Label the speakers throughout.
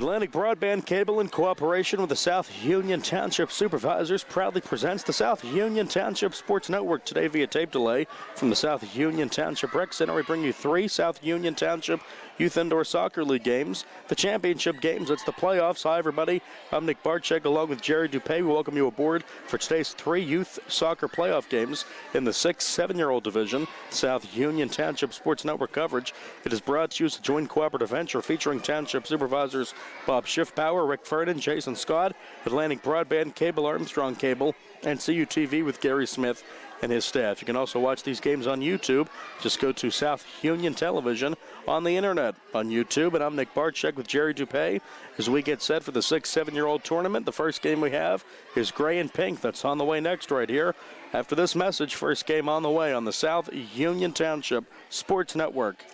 Speaker 1: Atlantic Broadband Cable, in cooperation with the South Union Township Supervisors, proudly presents the South Union Township Sports Network. Today via tape delay from the South Union Township Rec Center, we bring you 3 South Union Township Youth Indoor Soccer League games, the championship games. It's the playoffs. Hi, everybody. I'm Nick Barczyk along with Jerry Dupay. We welcome you aboard for today's 3 youth soccer playoff games in the 6-7-year-old division. South Union Township Sports Network coverage. It is brought to you as a joint cooperative venture featuring Township Supervisors Bob Schiffbauer, Rick Fernan, Jason Scott, Atlantic Broadband Cable, Armstrong Cable, and CUTV with Gary Smith and his staff. You can also watch these games on YouTube. Just go to South Union Television on the internet on YouTube. And I'm Nick Barczyk with Jerry Dupay as we get set for the 6-7-year-old tournament. The first game we have is Gray and Pink. That's on the way next right here. After this message, first game on the way on the South Union Township Sports Network.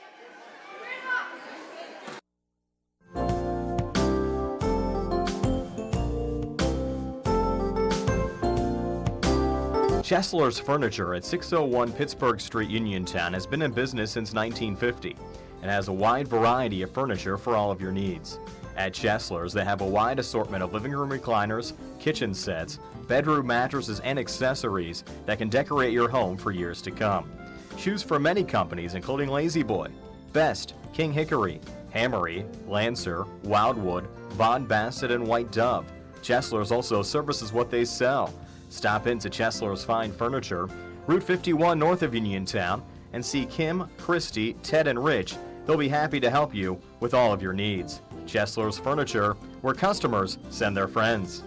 Speaker 2: Chesler's Furniture at 601 Pittsburgh Street, Uniontown has been in business since 1950 and has a wide variety of furniture for all of your needs. At Chesler's, they have a wide assortment of living room recliners, kitchen sets, bedroom mattresses, and accessories that can decorate your home for years to come. Choose from many companies including La-Z-Boy, Best, King Hickory, Hammery, Lancer, Wildwood, Von Bassett, and White Dove. Chesler's also services what they sell. Stop into Chesler's Fine Furniture, Route 51 north of Uniontown, and see Kim, Christy, Ted, and Rich. They'll be happy to help you with all of your needs. Chesler's Furniture, where customers send their friends.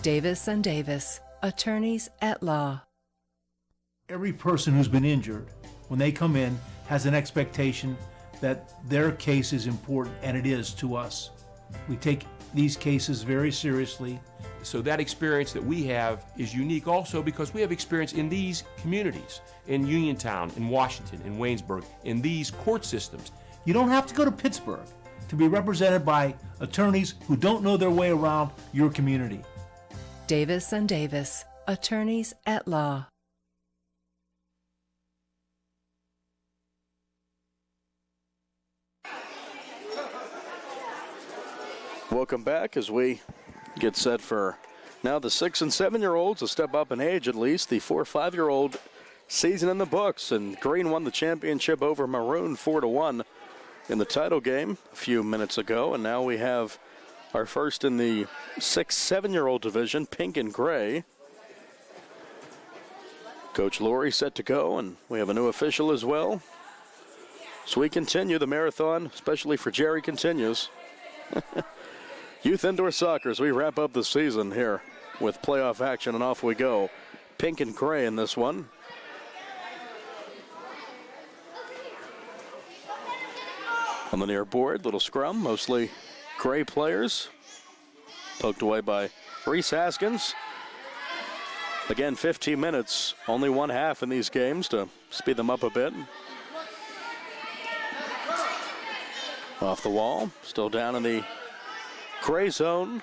Speaker 3: Davis & Davis, attorneys at law.
Speaker 4: Every person who's been injured, when they come in, has an expectation that their case is important, and it is to us. We take these cases very seriously.
Speaker 5: So that experience that we have is unique also because we have experience in these communities, in Uniontown, in Washington, in Waynesburg, in these court systems.
Speaker 4: You don't have to go to Pittsburgh to be represented by attorneys who don't know their way around your community.
Speaker 3: Davis & Davis, attorneys at law.
Speaker 1: Welcome back as we get set for now the 6- and 7-year-olds, a step up in age at least. The 4-5-year-old season in the books, and Green won the championship over Maroon 4-1 in the title game a few minutes ago. And now we have our first in the 6-7-year-old division, Pink and Gray. Coach Laurie set to go, and we have a new official as well. So we continue the marathon, especially for Jerry, continues. Youth Indoor Soccer as we wrap up the season here with playoff action, and off we go. Pink and Gray in this one. On the near board, little scrum, mostly Gray players. Poked away by Reese Haskins. Again, 15 minutes, only one half in these games to speed them up a bit. Off the wall, still down in the Gray zone.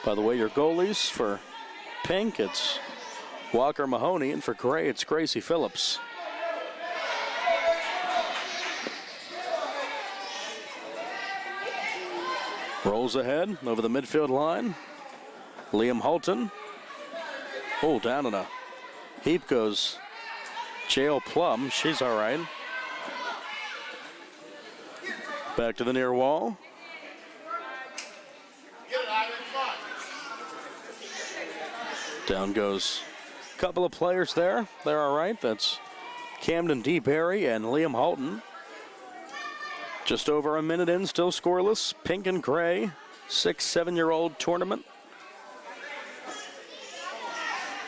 Speaker 1: By the way, your goalies for Pink, it's Walker Mahoney, and for Gray, it's Gracie Phillips. Rolls ahead over the midfield line. Liam Holton. Oh, down in a heap goes Jael Plum. She's all right. Back to the near wall. Down goes a couple of players there. They're all right. That's Camden D. Berry and Liam Holton. Just over a minute in, still scoreless. Pink and Gray, 6-7-year-old tournament.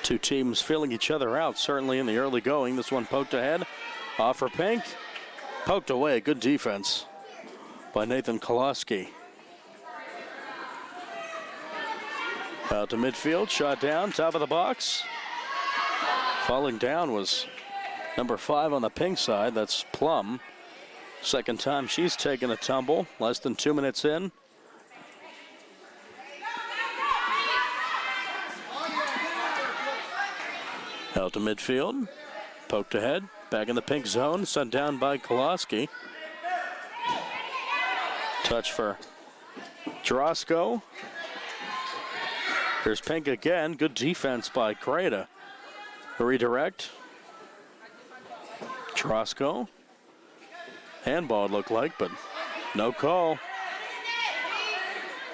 Speaker 1: Two teams feeling each other out, certainly in the early going. This one poked ahead. Off for Pink. Poked away. Good defense by Nathan Koloski. Out to midfield, shot down, top of the box. Falling down was number 5 on the Pink side. That's Plum. Second time she's taken a tumble, less than 2 minutes in. Out to midfield. Poked ahead. Back in the pink zone. Sent down by Koloski. Touch for Jarosco. Here's Pink again. Good defense by Gray to redirect. Jarosco. Handball it looked like, but no call.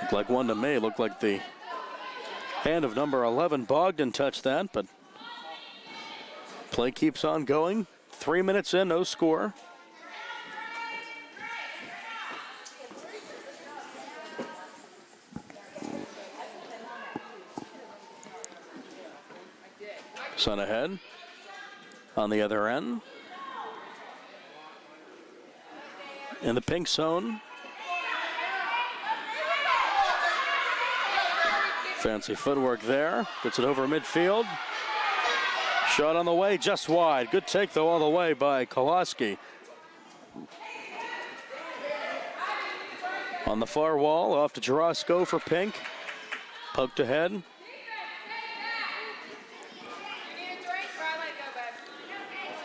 Speaker 1: Looked like one to me. Looked like the hand of number 11. Bogdan touched that, but play keeps on going. 3 minutes in, no score. Sun ahead on the other end. In the pink zone. Fancy footwork there. Gets it over midfield. Shot on the way, just wide. Good take, though, all the way by Koloski. On the far wall, off to Jarosco for Pink. Poked ahead.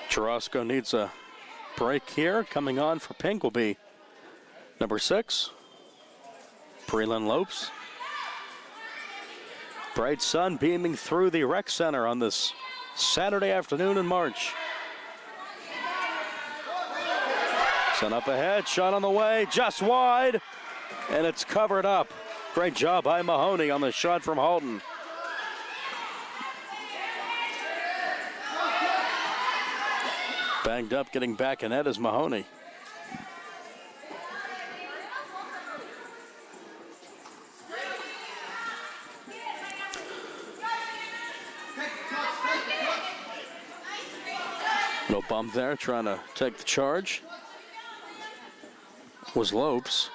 Speaker 1: Jarosco needs a break here. Coming on for Pink will be number 6, Breland Lopes. Bright sun beaming through the rec center on this Saturday afternoon in March. Sun up ahead, shot on the way, just wide, and it's covered up. Great job by Mahoney on the shot from Halton. Banged up, getting back in net is Mahoney. No bump there, trying to take the charge. Was Lopes.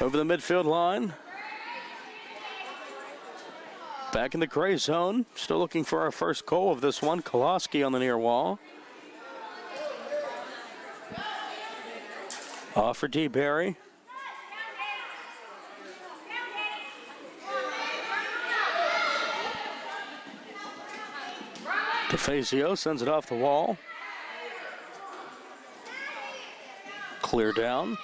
Speaker 1: Over the midfield line. Back in the gray zone. Still looking for our first goal of this one. Koloski on the near wall. Off for D. Barry. DeFazio sends it off the wall. Clear down.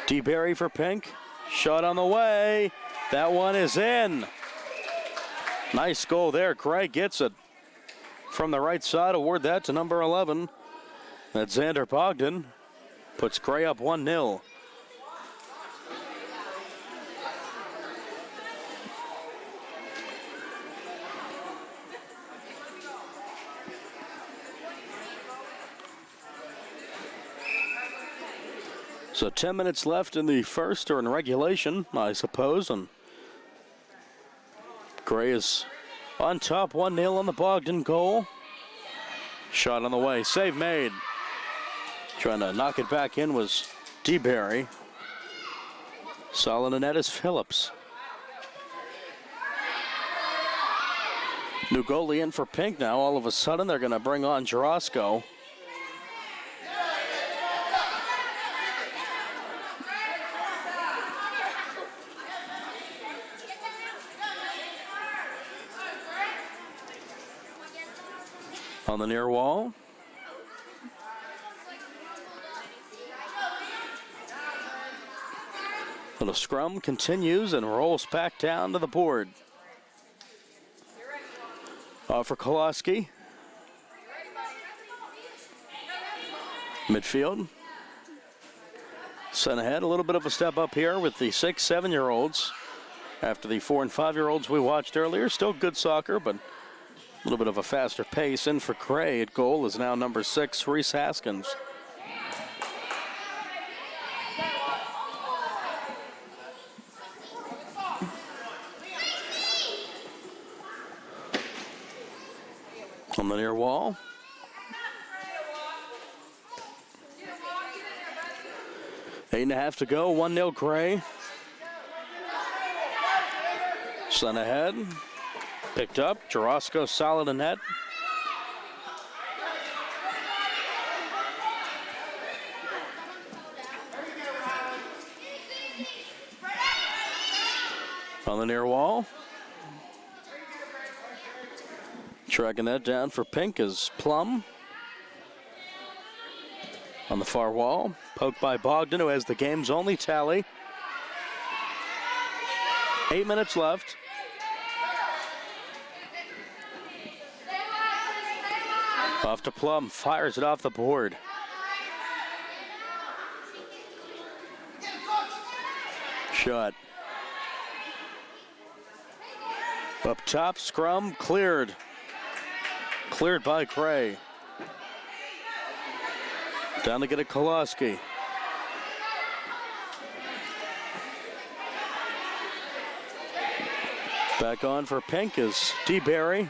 Speaker 1: D. Barry for Pink. Shot on the way. That one is in. Nice goal there. Craig gets it from the right side. Award that to number 11. That's Xander Bogdan. Puts Gray up 1-0. So 10 minutes left in the first, or in regulation, I suppose. And Gray is on top, 1-0 on the Bogdan goal. Shot on the way, save made. Trying to knock it back in was DeBerry. Solid in net is Phillips. New goalie in for Pink now. All of a sudden, they're going to bring on Jarosco. On the near wall. Little scrum continues and rolls back down to the board. For Koloski. Midfield. Sent ahead, a little bit of a step up here with the 6, 7-year-olds. After the 4 and 5-year-olds we watched earlier. Still good soccer, but a little bit of a faster pace. In for Gray at goal is now number 6, Reese Haskins. On the near wall. Eight and a half to go, 1-0 Gray. Sun ahead. Picked up. Jarosco solid in net. On the near wall. Tracking that down for Pink is Plum. On the far wall, poked by Bogdan, who has the game's only tally. 8 minutes left. Off to Plum, fires it off the board. Shot. Up top, scrum, cleared. Cleared by Cray. Down to get it, Koloski. Back on for Pink is DeBerry.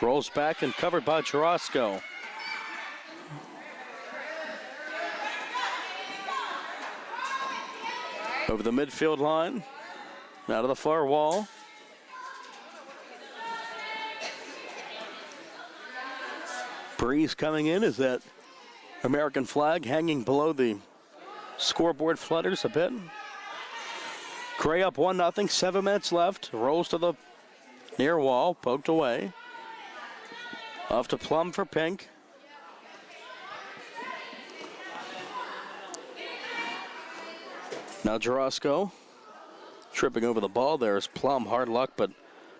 Speaker 1: Rolls back and covered by Jarosco. Over the midfield line. Now to the far wall. Breeze coming in as that American flag hanging below the scoreboard flutters a bit. Gray up 1-0, 7 minutes left. Rolls to the near wall, poked away. Off to Plum for Pink. Now Jarosco tripping over the ball there is Plum. Hard luck, but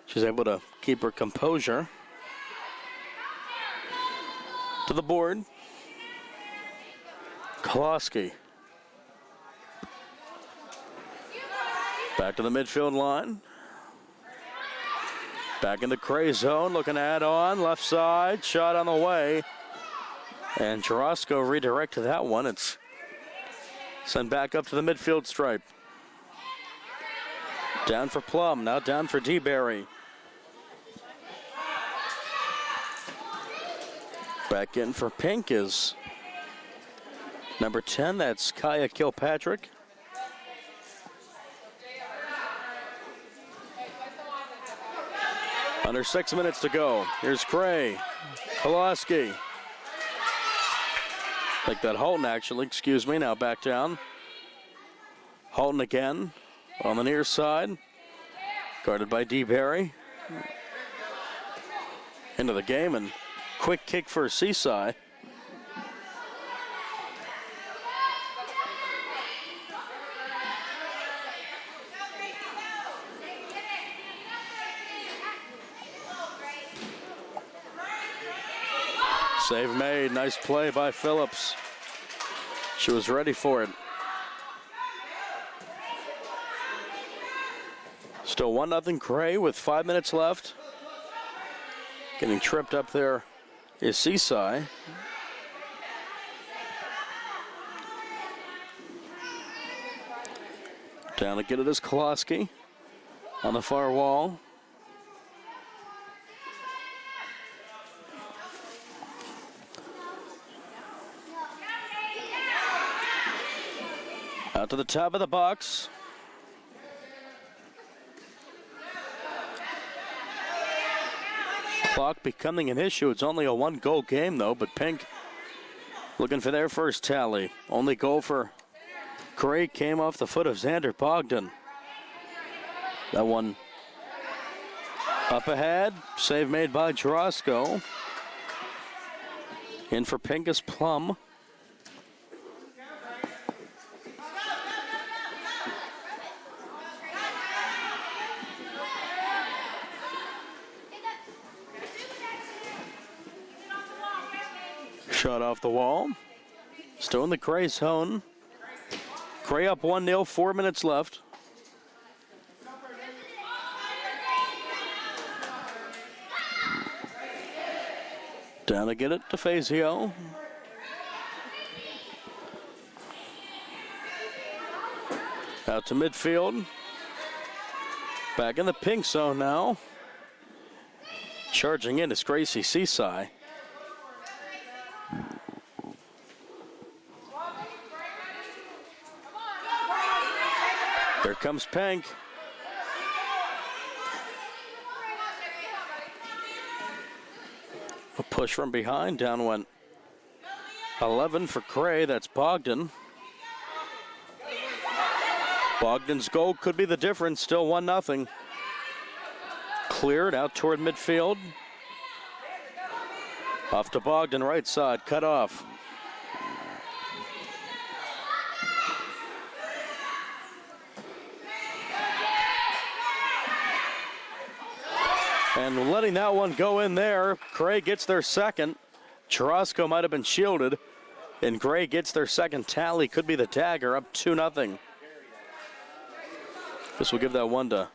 Speaker 1: she's able to keep her composure. To the board. Koloski. Back to the midfield line. Back into Cray zone, looking to add on. Left side, shot on the way. And Jarosco redirected that one. It's sent back up to the midfield stripe. Down for Plum, now down for DeBerry. Back in for Pink is number 10, that's Kaya Kilpatrick. Under 6 minutes to go. Here's Cray. Koloski. Like that Holton, actually, excuse me, now back down. Holton again on the near side. Guarded by DeBerry. Into the game and quick kick for Seaside. Save made, nice play by Phillips. She was ready for it. Still 1-0 Cray with 5 minutes left. Getting tripped up there is Seaside. Down to get it is Koloski on the far wall. Out to the top of the box. Clock becoming an issue. It's only a 1-goal game, though, but Pink looking for their first tally. Only goal for Cray came off the foot of Xander Bogdan. That one up ahead. Save made by Jarosco. In for Pink is Plum. Shot off the wall. Still in the Cray zone. Cray up 1-0, 4 minutes left. Down to get it to Fazio. Out to midfield. Back in the Pink zone now. Charging in is Gracie Seaside. Here comes Pink. A push from behind. Down went 11 for Cray. That's Bogdan. Bogdan's goal could be the difference. Still 1-0. Cleared out toward midfield. Off to Bogdan, right side, cut off. And letting that one go in there, Gray gets their second. Charosco might have been shielded, and Gray gets their second tally. Could be the dagger, up 2-0. This will give that one to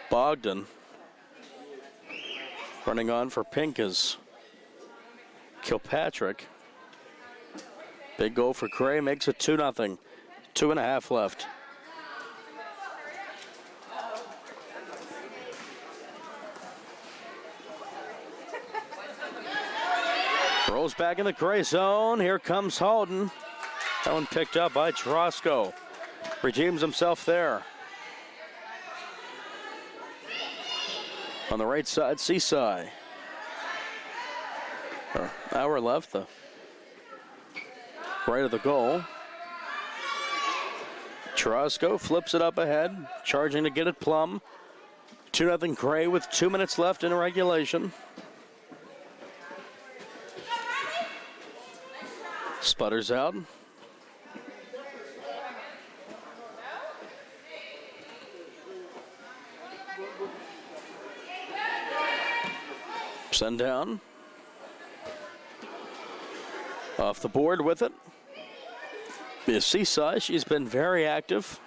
Speaker 1: Bogdan. Running on for Pink is Kilpatrick. Big goal for Gray, makes it 2-0. 2.5 left. Rolls back in the Gray zone. Here comes Halden. That one picked up by Charosco. Redeems himself there. On the right side, Seaside. Hour left, the right of the goal. Charosco flips it up ahead, charging to get it plumb. 2-0 Gray with 2 minutes left in regulation. Sputters out. Send down. Off the board with it is Seaside. She's been very active.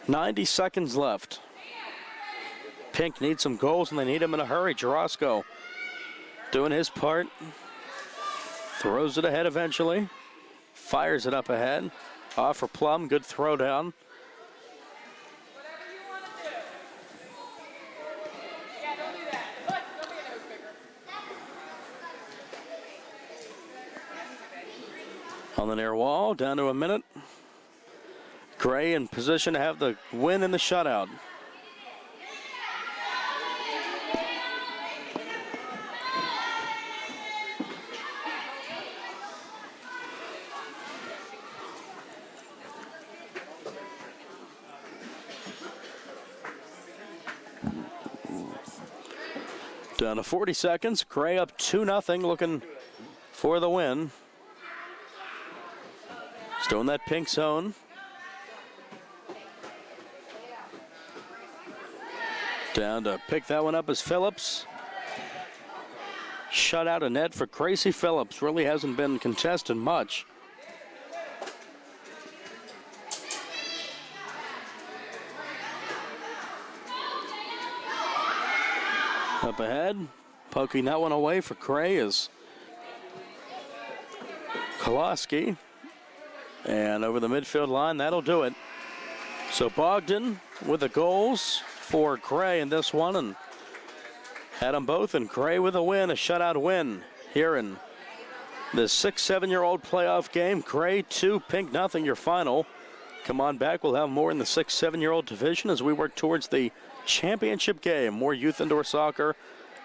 Speaker 1: 90 seconds left. Pink needs some goals, and they need them in a hurry. Charosco doing his part. Throws it ahead eventually. Fires it up ahead. Off for Plum. Good throw down. On the near wall, down to a minute. Gray in position to have the win in the shutout. Down to 40 seconds. Gray up 2-0, looking for the win. Still in that pink zone. Down to pick that one up is Phillips. Shut out a net for Gracie Phillips. Really hasn't been contested much. Up ahead, poking that one away for Gray is Koloski. And over the midfield line, that'll do it. So Bogdan with the goals for Gray in this one, and had them both, and Gray with a win, a shutout win here in the 6-7-year-old playoff game. Gray 2, Pink 0, your final. Come on back, we'll have more in the 6-7-year-old division as we work towards the championship game. More youth indoor soccer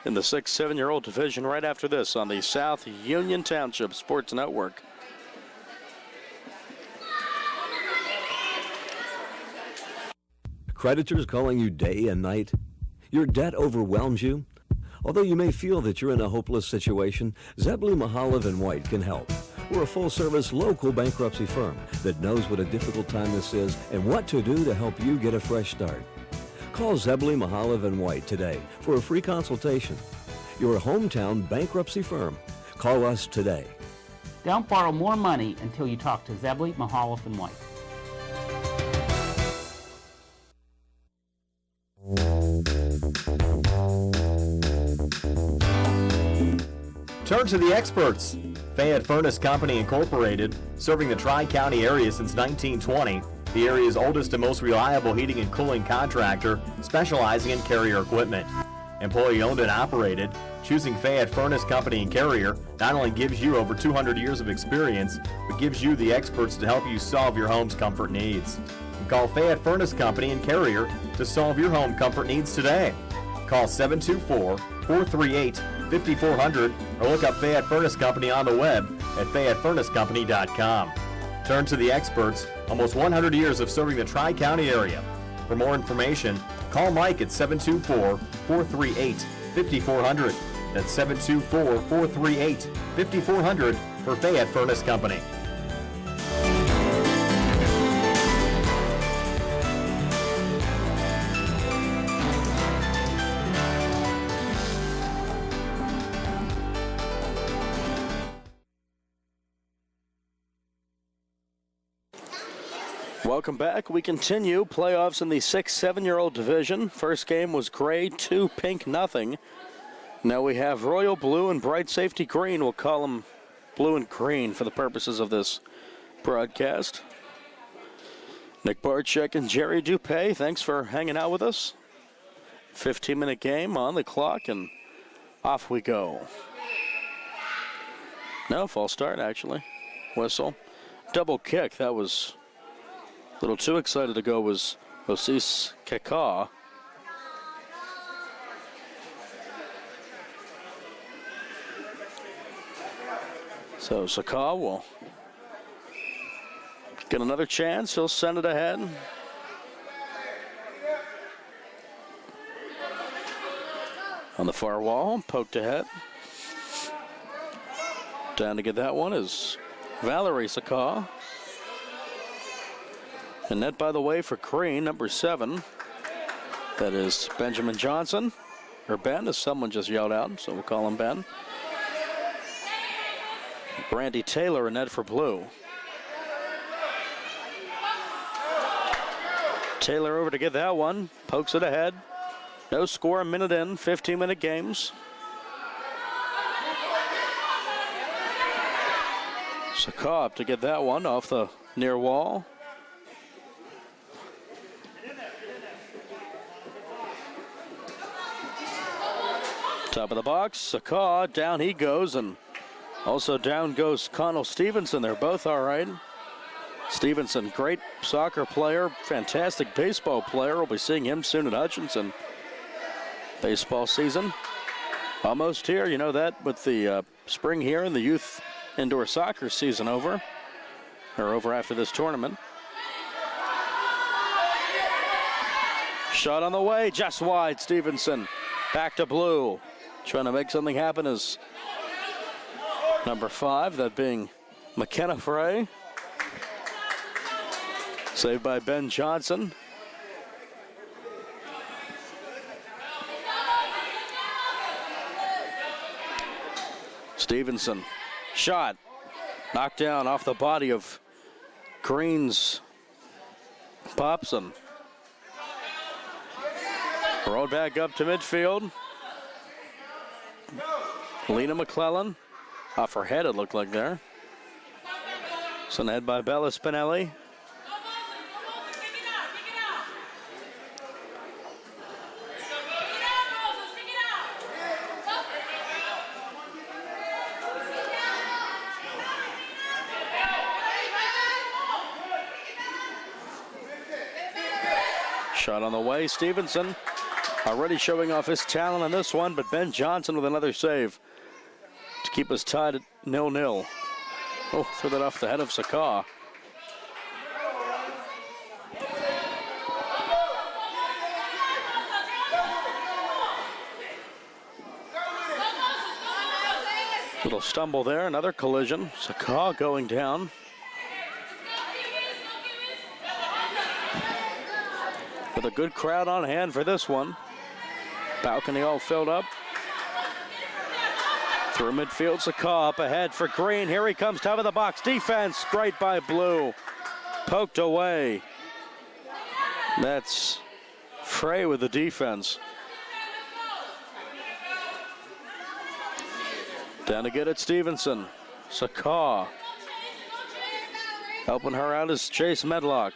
Speaker 1: in the 6-7-year-old division right after this on the South Union Township Sports Network.
Speaker 6: Creditors calling you day and night? Your debt overwhelms you? Although you may feel that you're in a hopeless situation, Zebley, Mahalev & White can help. We're a full-service local bankruptcy firm that knows what a difficult time this is and what to do to help you get a fresh start. Call Zebley, Mahalev & White today for a free consultation. Your hometown bankruptcy firm. Call us today.
Speaker 7: Don't borrow more money until you talk to Zebley, Mahalev & White.
Speaker 2: Turn to the experts. Fayette Furnace Company Incorporated, serving the Tri-County area since 1920. The area's oldest and most reliable heating and cooling contractor, specializing in Carrier equipment. Employee owned and operated, choosing Fayette Furnace Company and Carrier not only gives you over 200 years of experience, but gives you the experts to help you solve your home's comfort needs. Call Fayette Furnace Company and Carrier to solve your home comfort needs today. Call 724-438-5400 or look up Fayette Furnace Company on the web at FayetteFurnaceCompany.com. Turn to the experts, almost 100 years of serving the Tri-County area. For more information, call Mike at 724-438-5400. That's 724-438-5400 for Fayette Furnace Company.
Speaker 1: Welcome back. We continue playoffs in the 6-7-year-old division. First game was gray 2, pink nothing. Now we have royal blue and bright safety green. We'll call them blue and green for the purposes of this broadcast. Nick Barczyk and Jerry Dupay, thanks for hanging out with us. 15-minute game on the clock, and off we go. No, false start, actually. Whistle. Double kick. That was a little too excited to go, was Osis Keka. So Saka will get another chance. He'll send it ahead. On the far wall, poked ahead. Down to get that one is Valerie Saka. And net, by the way, for Green, number 7. That is Benjamin Johnson, or Ben, as someone just yelled out, so we'll call him Ben. Brandy Taylor, a net for blue. Taylor over to get that one, pokes it ahead. No score, a minute in, 15-minute games. Sakab to get that one off the near wall. Top of the box, Saka, down he goes, and also down goes Connell Stevenson. They're both all right. Stevenson, great soccer player, fantastic baseball player. We'll be seeing him soon at Hutchinson. Baseball season almost here. You know that with the spring here and the youth indoor soccer season over after this tournament. Shot on the way, just wide. Stevenson back to blue. Trying to make something happen is number 5, that being McKenna Frey. Saved by Ben Johnson. Stevenson, shot, knocked down off the body of Green's Popson. Rolled back up to midfield. Lena McClellan, off her head it looked like there. Sent ahead by Bella Spinelli. Shot on the way, Stevenson already showing off his talent on this one, but Ben Johnson with another save to keep us tied at 0-0. Oh, threw that off the head of Saka. Little stumble there, another collision. Saka going down. With a good crowd on hand for this one. Balcony all filled up. Through midfield, Saka up ahead for Green. Here he comes, top of the box. Defense, great by Blue. Poked away. That's Frey with the defense. Down to get it, Stevenson. Saka. Helping her out is Chase Medlock.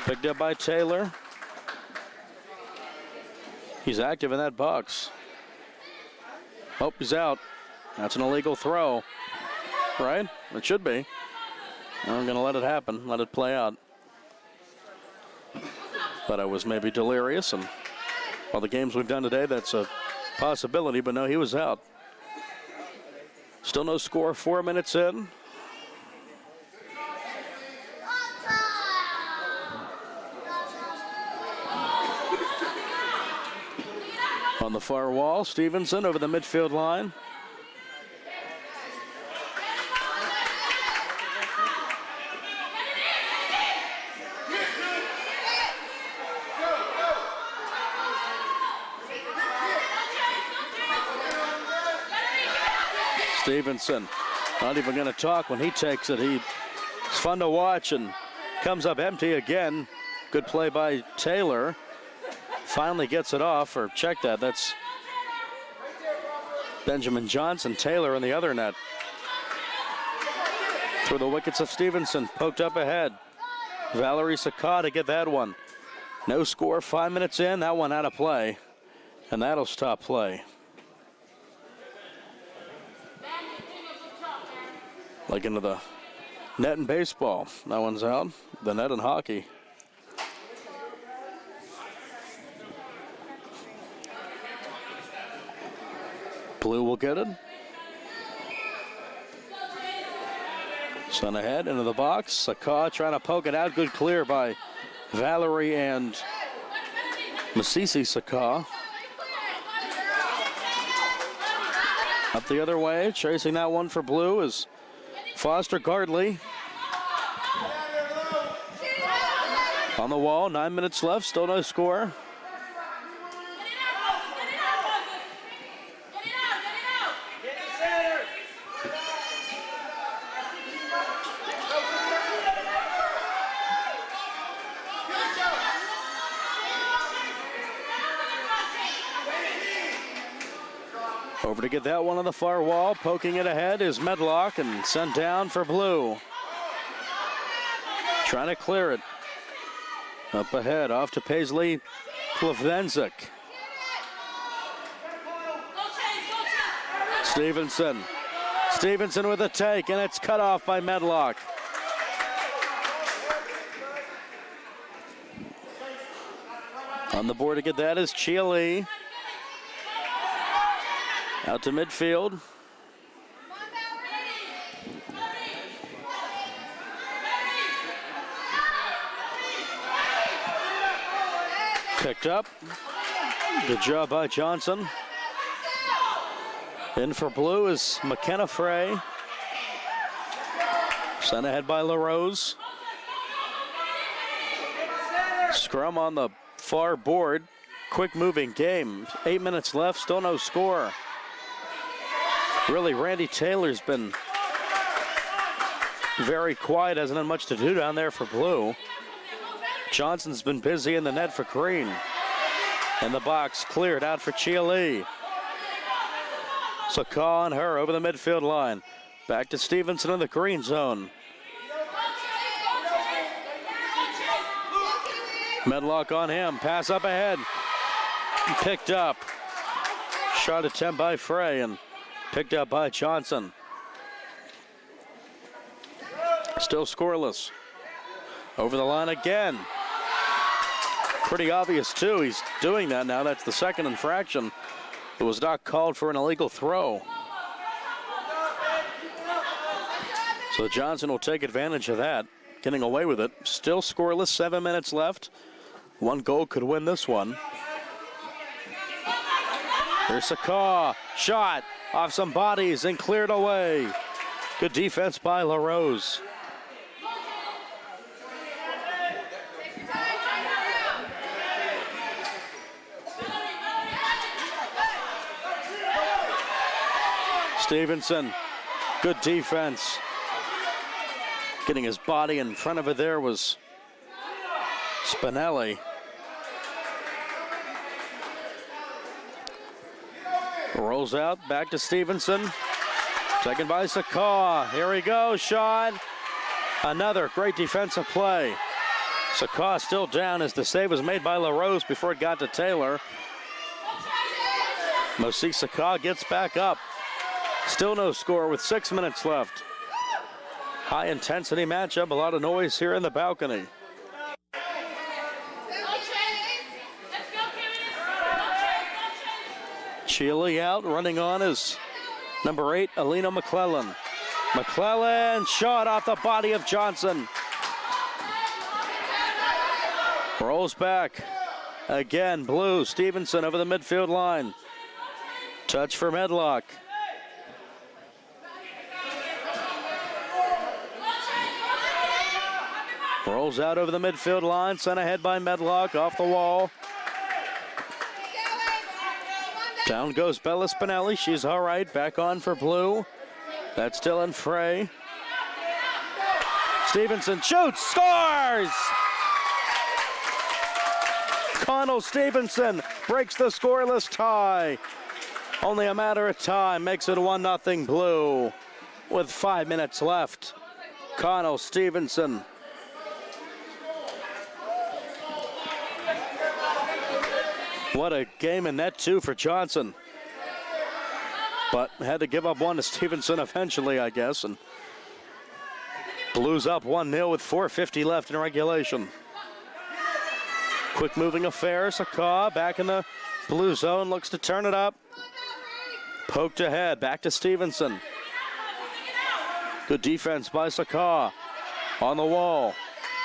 Speaker 1: Picked up by Taylor. He's active in that box. Oh, he's out. That's an illegal throw. Right? It should be. I'm going to let it happen, let it play out. Thought I was maybe delirious, and all the games we've done today, that's a possibility, but no, he was out. Still no score, 4 minutes in. On the far wall, Stevenson over the midfield line. Stevenson not even going to talk when he takes it. It's fun to watch and comes up empty again. Good play by Taylor. Finally gets it off, or check that. That's Benjamin Johnson. Taylor in the other net. Through the wickets of Stevenson, poked up ahead. Valerie Sakah to get that one. No score, 5 minutes in. That one out of play, and that'll stop play. Like into the net in baseball. That one's out. The net in hockey. Blue will get it. Sun ahead into the box. Sakah trying to poke it out. Good clear by Valerie and Masisi Sakah. Up the other way, chasing that one for Blue is Foster Gardley. On the wall, 9 minutes left, still no score. Over to get that one on the far wall. Poking it ahead is Medlock and sent down for Blue. Trying to clear it. Up ahead, off to Paisley Plavdenzik. Stevenson. Stevenson with a take, and it's cut off by Medlock. On the board to get that is Chia. Out to midfield. Picked up. Good job by Johnson. In for Blue is McKenna Frey. Sent ahead by LaRose. Scrum on the far board. Quick moving game. 8 minutes left, still no score. Really, Randy Taylor's been very quiet, hasn't had much to do down there for Blue. Johnson's been busy in the net for Green. And the box cleared out for Chia Lee. Sakah on her over the midfield line. Back to Stevenson in the green zone. Medlock on him, pass up ahead. Picked up. Shot attempt by Frey and picked up by Johnson. Still scoreless. Over the line again. Pretty obvious too, he's doing that now. That's the second infraction. It was not called for an illegal throw. So Johnson will take advantage of that, getting away with it. Still scoreless, 7 minutes left. One goal could win this one. Here's Sakah, shot off some bodies and cleared away. Good defense by LaRose. Stevenson, good defense. Getting his body in front of it there was Spinelli. Rolls out, back to Stevenson. Taken by Sakah. Here we go, shot. Another great defensive play. Sakah still down as the save was made by LaRose before it got to Taylor. Mosi Sakah gets back up. Still no score with 6 minutes left. High intensity matchup, a lot of noise here in the balcony. Chile out, running on is number 8, Alina McClellan. McClellan shot off the body of Johnson. Rolls back. Again, Blue. Stevenson over the midfield line. Touch for Medlock. Rolls out over the midfield line. Sent ahead by Medlock. Off the wall. Down goes Bella Spinelli. She's all right. Back on for Blue. That's Dylan Frey. Stevenson shoots. Scores! Connell Stevenson breaks the scoreless tie. Only a matter of time. Makes it 1-0 Blue with 5 minutes left. Connell Stevenson. What a game in net two for Johnson. But had to give up one to Stevenson eventually, I guess. And Blues up 1-0 with 4:50 left in regulation. Quick moving affair. Sakaw back in the blue zone. Looks to turn it up. Poked ahead. Back to Stevenson. Good defense by Sakaw. On the wall.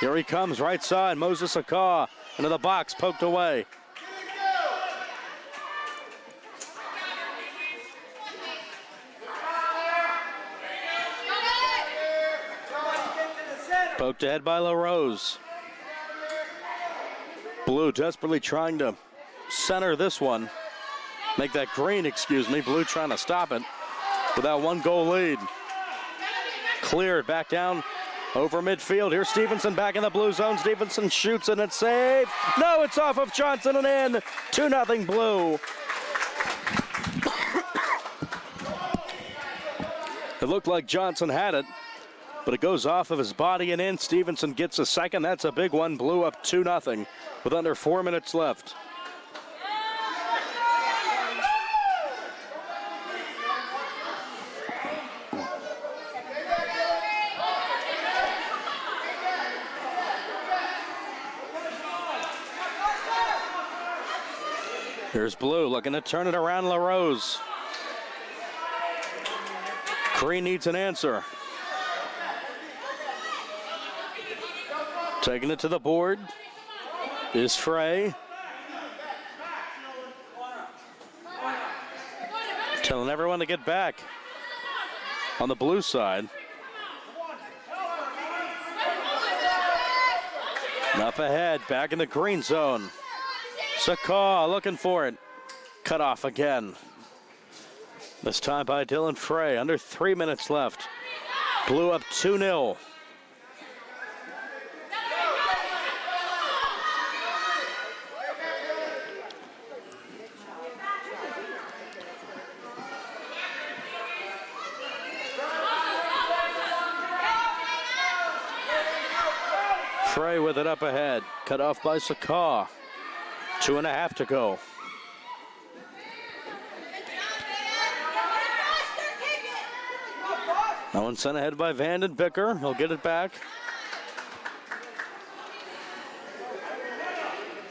Speaker 1: Here he comes, right side. Moses Sakaw into the box. Poked away. Poked ahead by LaRose. Blue desperately trying to center this one. Make that green, excuse me. Blue trying to stop it with that 1-goal lead. Cleared back down over midfield. Here's Stevenson back in the blue zone. Stevenson shoots and it's saved. No, it's off of Johnson and in. 2-0 Blue. It looked like Johnson had it, but it goes off of his body and in. Stevenson gets a second. That's a big one. Blue up 2-0 with under 4 minutes left. Here's Blue looking to turn it around. LaRose. Green needs an answer. Taking it to the board is Frey. Telling everyone to get back on the blue side. Up ahead, back in the green zone. Sakaw looking for it. Cut off again. This time by Dylan Frey. Under 3 minutes left. Blue up 2-0. Frey with it up ahead. Cut off by Sakaw. 2.5 to go. That one sent ahead by Vanden Bicker. He'll get it back.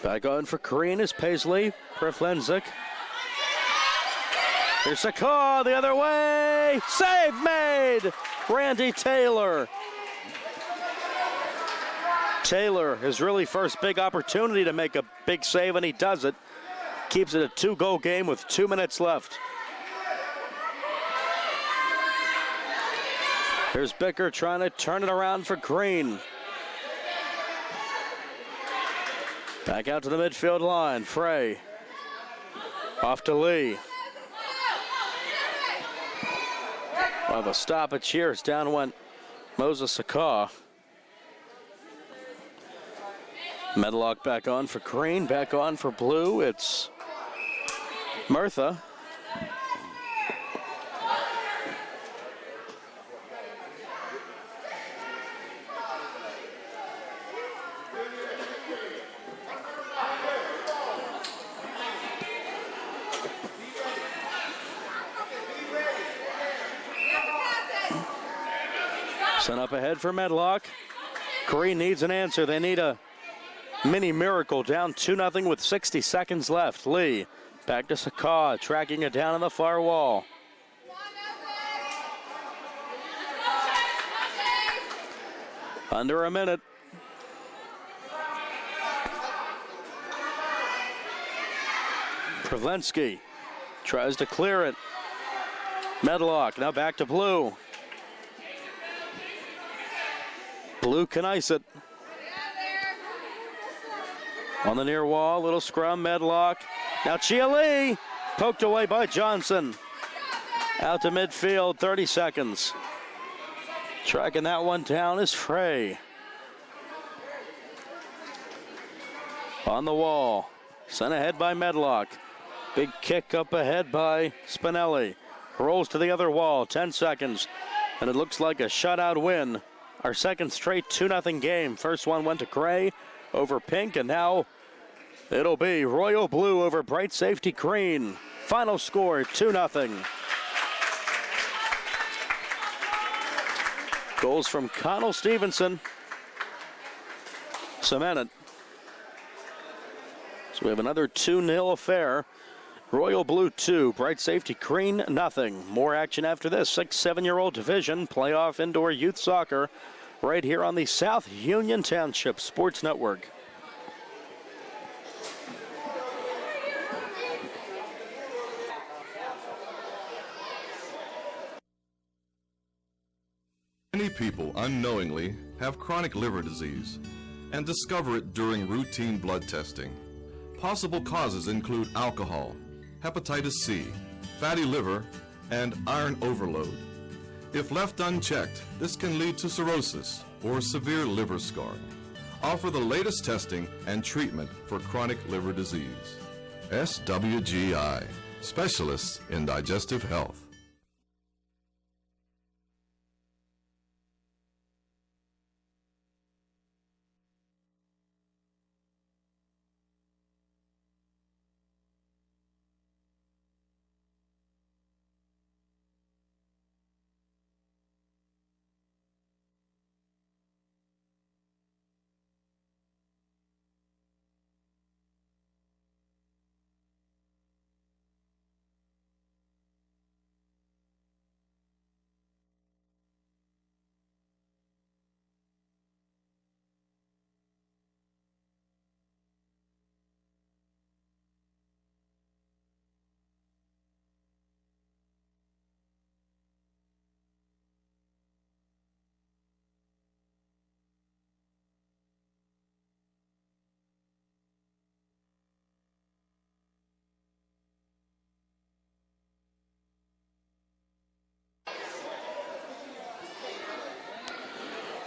Speaker 1: Back on for Green is Paisley. Preflenzik. Here's Sakaw the other way. Save made. Randy Taylor. Taylor, his really first big opportunity to make a big save, and he does it. Keeps it a 2-goal game with 2 minutes left. Here's Bicker trying to turn it around for Green. Back out to the midfield line. Frey. Off to Lee. Well, the stoppage here is down went Moses Sakaw. Medlock back on for Green, back on for Blue. It's Murtha. Sent up ahead for Medlock. Green needs an answer. They need a mini miracle. Down 2-0 with 60 seconds left. Lee back to Sakaw, tracking it down on the far wall. Under a minute. Pavlensky tries to clear it. Medlock now back to Blue. Blue can ice it. On the near wall, little scrum, Medlock. Now Chiali, poked away by Johnson. Out to midfield, 30 seconds. Tracking that one down is Frey. On the wall, sent ahead by Medlock. Big kick up ahead by Spinelli. Rolls to the other wall, 10 seconds. And it looks like a shutout win. Our second straight 2-0 game. First one went to Gray over Pink, and now it'll be Royal Blue over Bright Safety Green. Final score, 2-0. Goals from Connell Stevenson. Cement it. So we have another 2-0 affair. Royal Blue 2, Bright Safety Green nothing. More action after this. 6-7-year-old division playoff indoor youth soccer right here on the South Union Township Sports Network.
Speaker 8: Many people unknowingly have chronic liver disease and discover it during routine blood testing. Possible causes include alcohol, hepatitis C, fatty liver, and iron overload. If left unchecked, this can lead to cirrhosis or severe liver scarring. Offer the latest testing and treatment for chronic liver disease. SWGI, specialists in digestive health.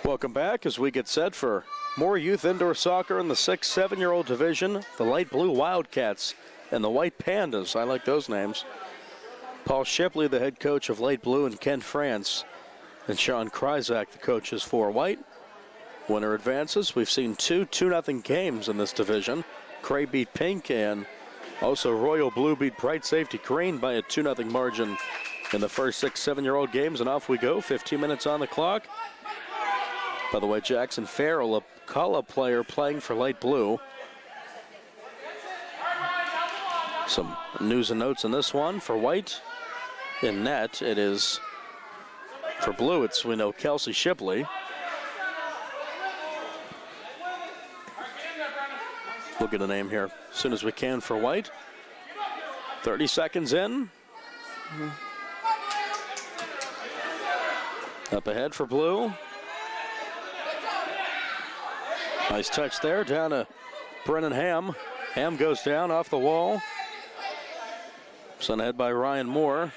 Speaker 1: Welcome back as we get set for more youth indoor soccer in the 6-7-year-old division. The light blue Wildcats and the white Pandas. I like those names. Paul Shipley, the head coach of light blue, and Ken France. And Sean Kryzak, the coaches for white. Winner advances. We've seen two 2-0 games in this division. Cray beat Pink, and also Royal Blue beat Bright Safety Green by a 2-0 margin in the first 6-7-year-old games. And off we go, 15 minutes on the clock. By the way, Jackson Farrell, a call-up player playing for light blue. Some news and notes in this one. For white, in net, it is, for blue, it's, we know, Kelsey Shipley. We'll get a name here as soon as we can for white. 30 seconds in. Up ahead for blue. Nice touch there, down to Brennan Ham. Ham goes down off the wall. Sent ahead by Ryan Moore.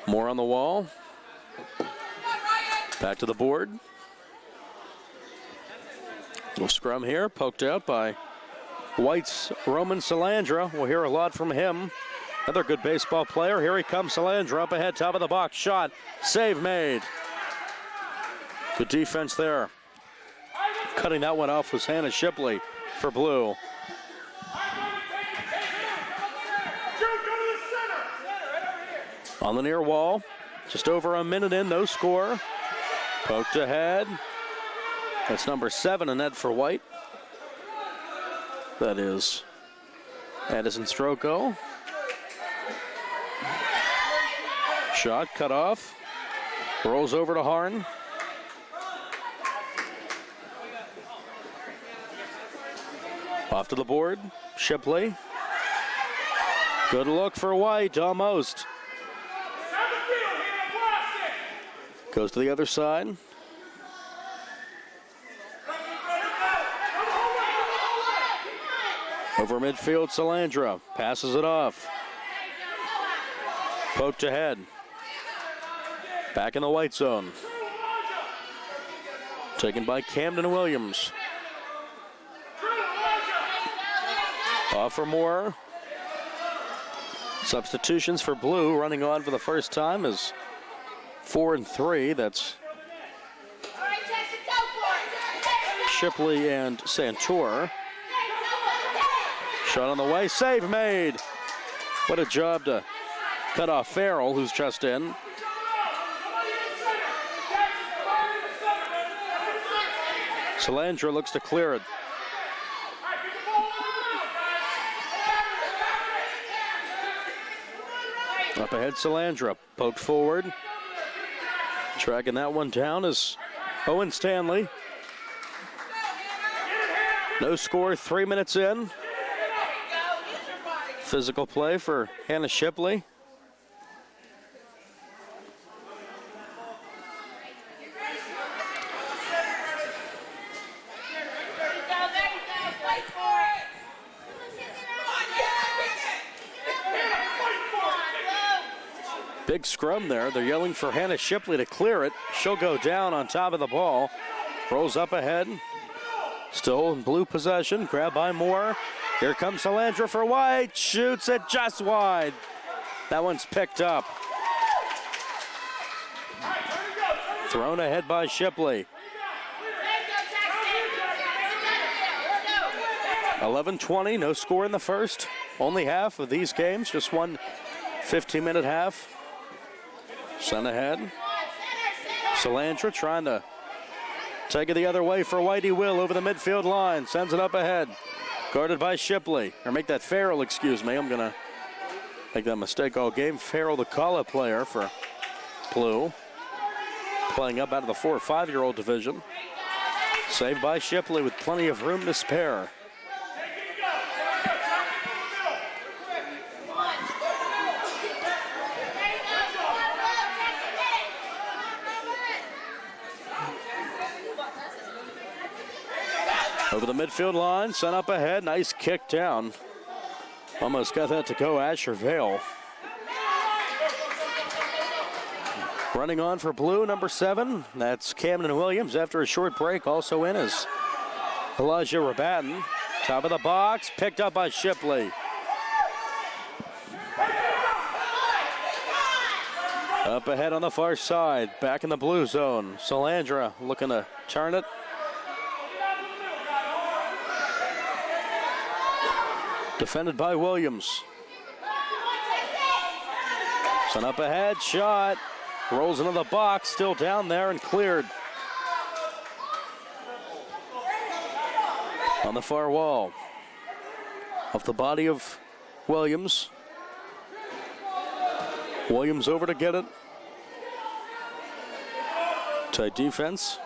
Speaker 1: Moore on the wall. Back to the board. Little scrum here, poked out by White's Roman Salandra. We'll hear a lot from him. Another good baseball player. Here he comes, Salandra up ahead, top of the box. Shot, save made. Good defense there. Cutting that one off was Hannah Shipley for blue. On the near wall, just over a minute in, no score. Poked ahead. That's number 7 in net for white. That is Addison Stroko. Shot cut off. Rolls over to Harn. Off to the board, Shipley. Good look for White, almost. Goes to the other side. Over midfield, Salandra passes it off. Poked ahead. Back in the White zone. Taken by Camden Williams. Off for Moore. Substitutions for Blue running on for the first time is 4 and 3. That's Shipley and Santor. Shot on the way, save made. What a job to cut off Farrell, who's just in. Salandra looks to clear it. Up ahead, Salandra, poked forward. Tracking that one down is Owen Stanley. No score, 3 minutes in. Physical play for Hannah Shipley. Big scrum there. They're yelling for Hannah Shipley to clear it. She'll go down on top of the ball. Rolls up ahead. Still in Blue possession. Grabbed by Moore. Here comes Salandra for White. Shoots it just wide. That one's picked up. Thrown ahead by Shipley. 11-20, no score in the first. Only half of these games, just one 15-minute half. Sent ahead. Salandra trying to take it the other way for Whitey Will over the midfield line. Sends it up ahead. Guarded by Shipley. Or make that Farrell, excuse me. I'm going to make that mistake all game. Farrell, the call-up player for Blue. Playing up out of the 4 or 5-year-old division. Saved by Shipley with plenty of room to spare. Over the midfield line, sent up ahead, nice kick down. Almost got that to go Asher Vale. Running on for Blue, number 7, that's Camden Williams after a short break. Also in is Elijah Rabatin. Top of the box, picked up by Shipley. Up ahead on the far side, back in the Blue zone. Salandra looking to turn it. Defended by Williams. Sent up ahead, shot. Rolls into the box, still down there and cleared. On the far wall. Off the body of Williams. Williams over to get it. Tight defense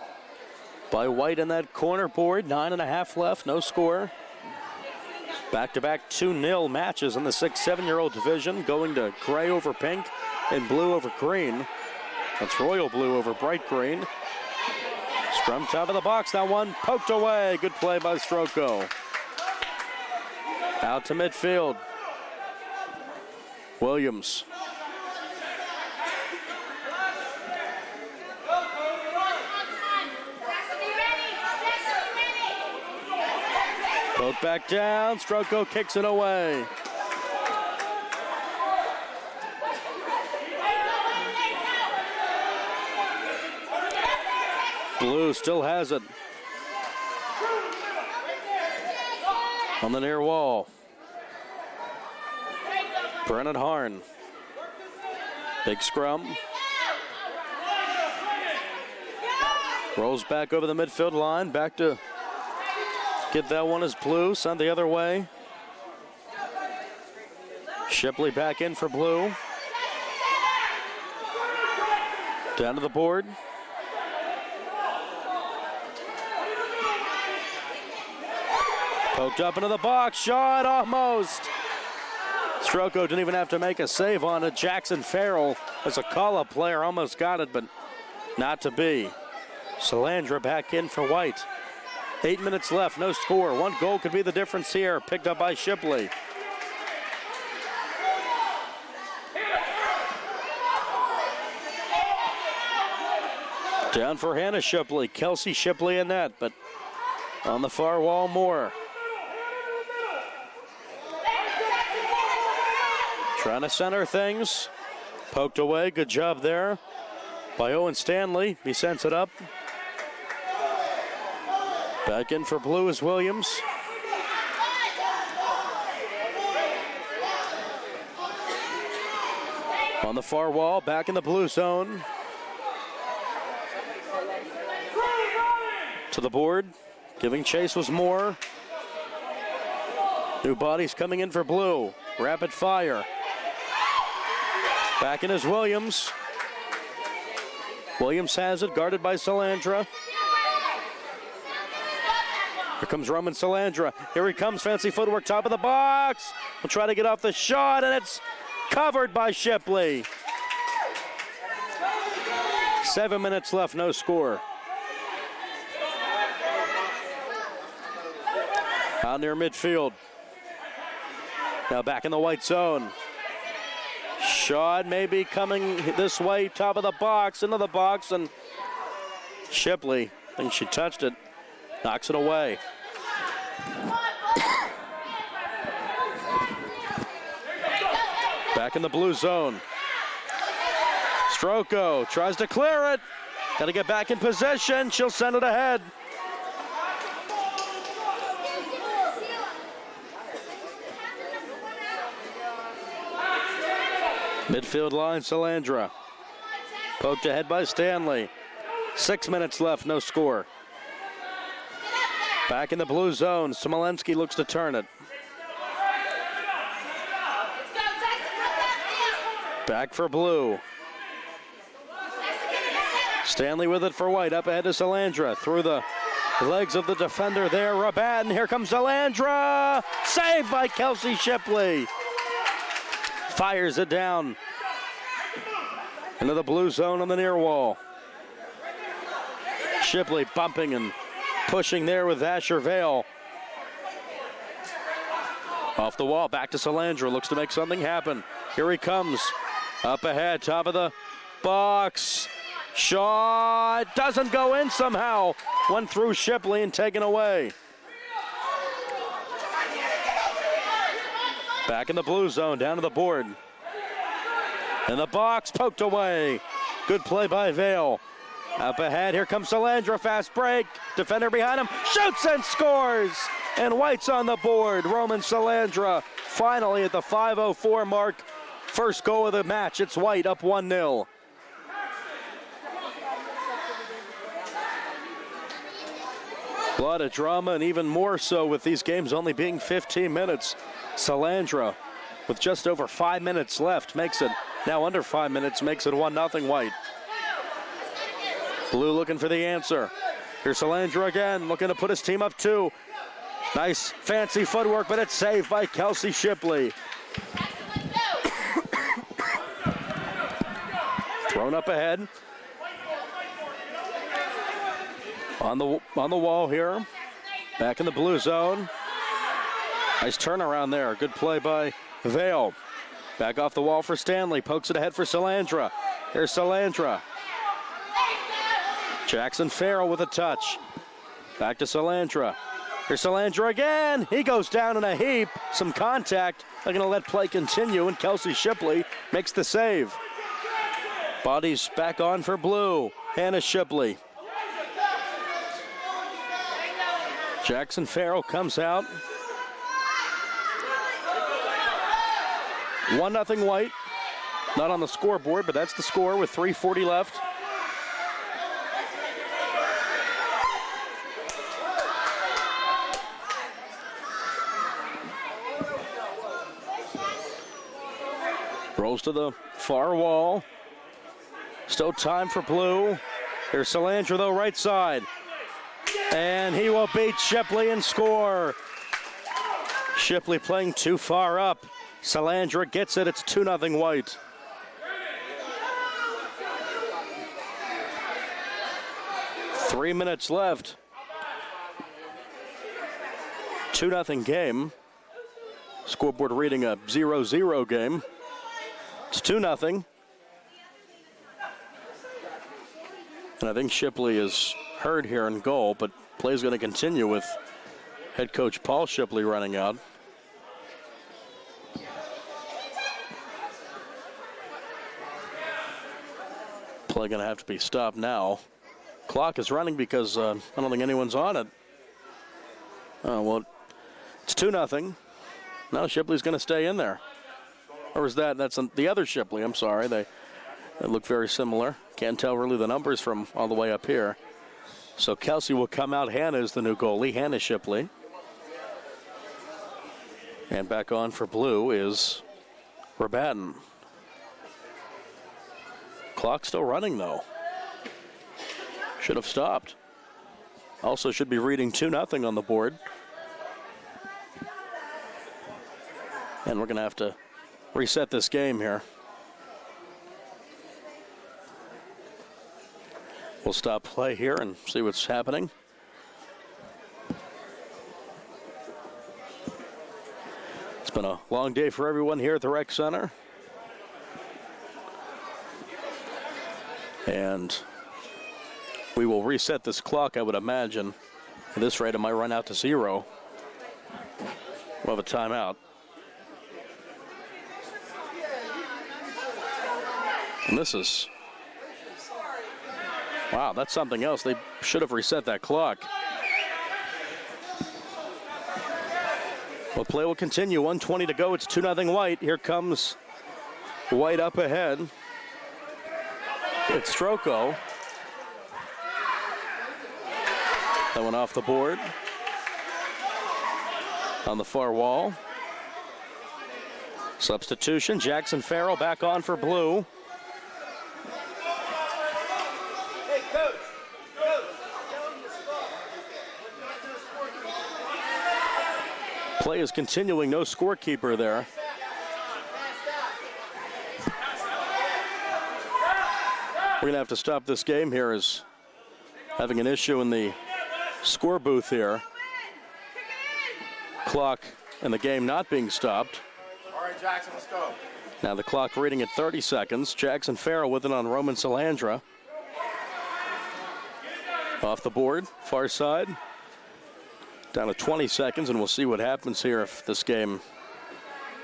Speaker 1: by White in that corner board. 9.5 left, no score. Back-to-back 2-0 matches in the 6-7-year-old division, going to gray over pink and blue over green. That's royal blue over bright green. Scrum top of the box, that one poked away. Good play by Stroko. Out to midfield. Williams. Poke back down, Stroko kicks it away. Blue still has it. On the near wall. Brennan Harn. Big scrum. Rolls back over the midfield line, back to get that one as Blue, sent the other way. Shipley back in for Blue. Down to the board. Poked up into the box, shot almost. Stroko didn't even have to make a save on it. Jackson Farrell, as a call-up player, almost got it, but not to be. Salandra back in for White. 8 minutes left, no score. One goal could be the difference here, picked up by Shipley. Down for Hannah Shipley, Kelsey Shipley in net, but on the far wall, Moore. Trying to center things. Poked away, good job there by Owen Stanley. He sends it up. Back in for Blue is Williams. On the far wall, back in the blue zone. To the board, giving chase was Moore. New bodies coming in for Blue. Rapid fire. Back in is Williams. Williams has it, guarded by Salandra. Here comes Roman Salandra. Here he comes, fancy footwork, top of the box. Will try to get off the shot, and it's covered by Shipley. 7 minutes left, no score. Out near midfield. Now back in the white zone. Shot maybe coming this way, top of the box, into the box, and Shipley, I think she touched it, knocks it away. Back in the blue zone. Stroko tries to clear it. Got to get back in position. She'll send it ahead. Midfield line, Salandra. Poked ahead by Stanley. 6 minutes left, no score. Back in the blue zone, Smolensky looks to turn it. Back for Blue. Stanley with it for White, up ahead to Salandra. Through the legs of the defender there, Rabat, and here comes Salandra! Saved by Kelsey Shipley. Fires it down into the blue zone on the near wall. Shipley bumping and pushing there with Asher Vale. Off the wall, back to Salandra, looks to make something happen. Here he comes, up ahead, top of the box. Shot doesn't go in somehow. Went through Shipley and taken away. Back in the blue zone, down to the board. In the box, poked away. Good play by Vale. Up ahead, here comes Salandra, fast break. Defender behind him, shoots and scores! And White's on the board. Roman Salandra finally at the 5:04 mark. First goal of the match, it's White up 1-0. A lot of drama, and even more so with these games only being 15 minutes. Salandra, with just over 5 minutes left, makes it, now under 5 minutes, makes it 1-0 White. Blue looking for the answer. Here's Salandra again, looking to put his team up 2. Nice, fancy footwork, but it's saved by Kelsey Shipley. Thrown up ahead. On the wall here. Back in the blue zone. Nice turnaround there. Good play by Vale. Back off the wall for Stanley. Pokes it ahead for Salandra. Here's Salandra. Jackson Farrell with a touch. Back to Salandra. Here's Salandra again. He goes down in a heap. Some contact. They're going to let play continue, and Kelsey Shipley makes the save. Bodies back on for Blue. Hannah Shipley. Jackson Farrell comes out. 1-0 White. Not on the scoreboard, but that's the score with 3:40 left. Rolls to the far wall. Still time for Blue. Here's Salandra, though, right side. And he will beat Shipley and score. Shipley playing too far up. Salandra gets it. It's 2-0 White. Three minutes left. 2-0 game. Scoreboard reading a 0-0 game. It's 2-0. And I think Shipley is hurt here in goal, but play is going to continue with head coach Paul Shipley running out. Play going to have to be stopped now. Clock is running because I don't think anyone's on it. Oh, well, it's 2-0. Now Shipley's going to stay in there. Or is that's the other Shipley? I'm sorry. They look very similar. Can't tell really the numbers from all the way up here. So Kelsey will come out. Hannah is the new goalie. Hannah Shipley. And back on for blue is Rabatin. Clock still running, though. Should have stopped. Also should be reading 2-0 on the board. And we're going to have to reset this game here. We'll stop play here and see what's happening. It's been a long day for everyone here at the Rec Center. And we will reset this clock, I would imagine. At this rate, it might run out to 0. We'll have a timeout. And this is... Wow, that's something else. They should have reset that clock. Well, play will continue. 1:20 to go. It's 2-0 White. Here comes White up ahead. It's Stroko. That went off the board. On the far wall. Substitution. Jackson Farrell back on for blue. Play is continuing. No scorekeeper there. We're going to have to stop this game here as having an issue in the score booth here. Clock and the game not being stopped.
Speaker 9: All right, Jackson, let's go.
Speaker 1: Now the clock reading at 30 seconds. Jackson Farrell with it on Roman Salandra. Off the board, far side. Down to 20 seconds, and we'll see what happens here if this game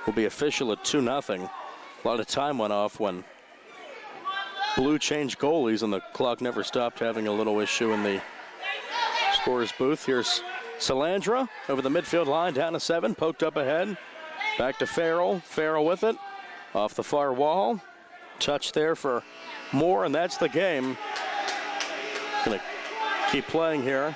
Speaker 1: will be official at 2-0. A lot of time went off when blue changed goalies, and the clock never stopped having a little issue in the scorer's booth. Here's Salandra over the midfield line, down to 7, poked up ahead. Back to Farrell. Farrell with it. Off the far wall. Touch there for Moore, and that's the game. Gonna keep playing here.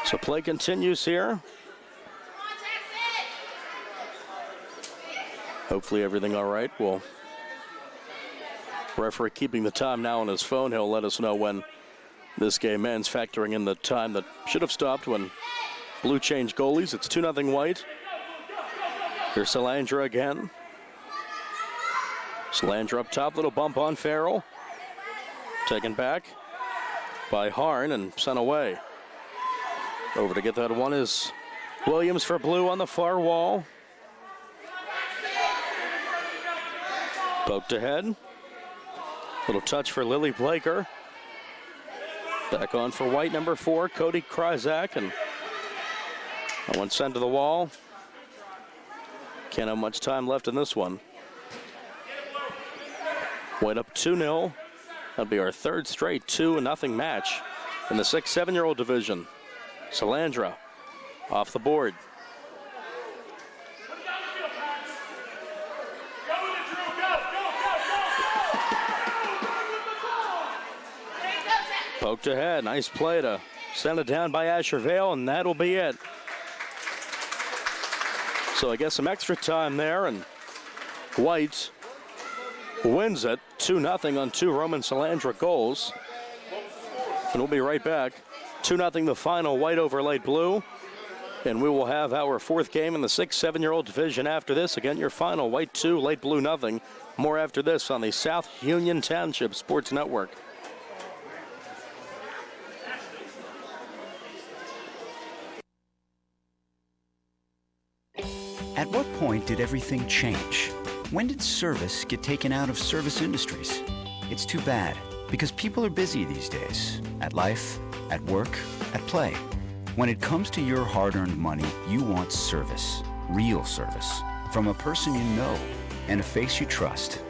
Speaker 1: So play continues here. Hopefully everything all right. Well, referee keeping the time now on his phone. He'll let us know when this game ends, factoring in the time that should have stopped when blue changed goalies. It's 2-0 White. Here's Salandra again. Salandra up top, little bump on Farrell. Taken back by Harn and sent away. Over to get that one is Williams for blue on the far wall. Poked ahead. Little touch for Lily Blaker. Back on for White, number 4, Cody Kryzak. And that one sent to the wall. Can't have much time left in this one. White up 2-0. That'll be our third straight 2-0 match in the 6-7-year-old division. Salandra off the board. Poked ahead. Nice play to send it down by Asher Vale, and that'll be it. So I guess some extra time there, and White wins it 2-0 on 2 Roman Salandra goals. And we'll be right back. 2-0 the final, white over light blue. And we will have our 4th game in the 6-7-year-old division after this. Again, your final, white 2, light blue nothing. More after this on the South Union Township Sports Network.
Speaker 10: At what point did everything change? When did service get taken out of service industries? It's too bad, because people are busy these days. At life, at work, at play. When it comes to your hard-earned money, you want service. Real service. From a person you know and a face you trust.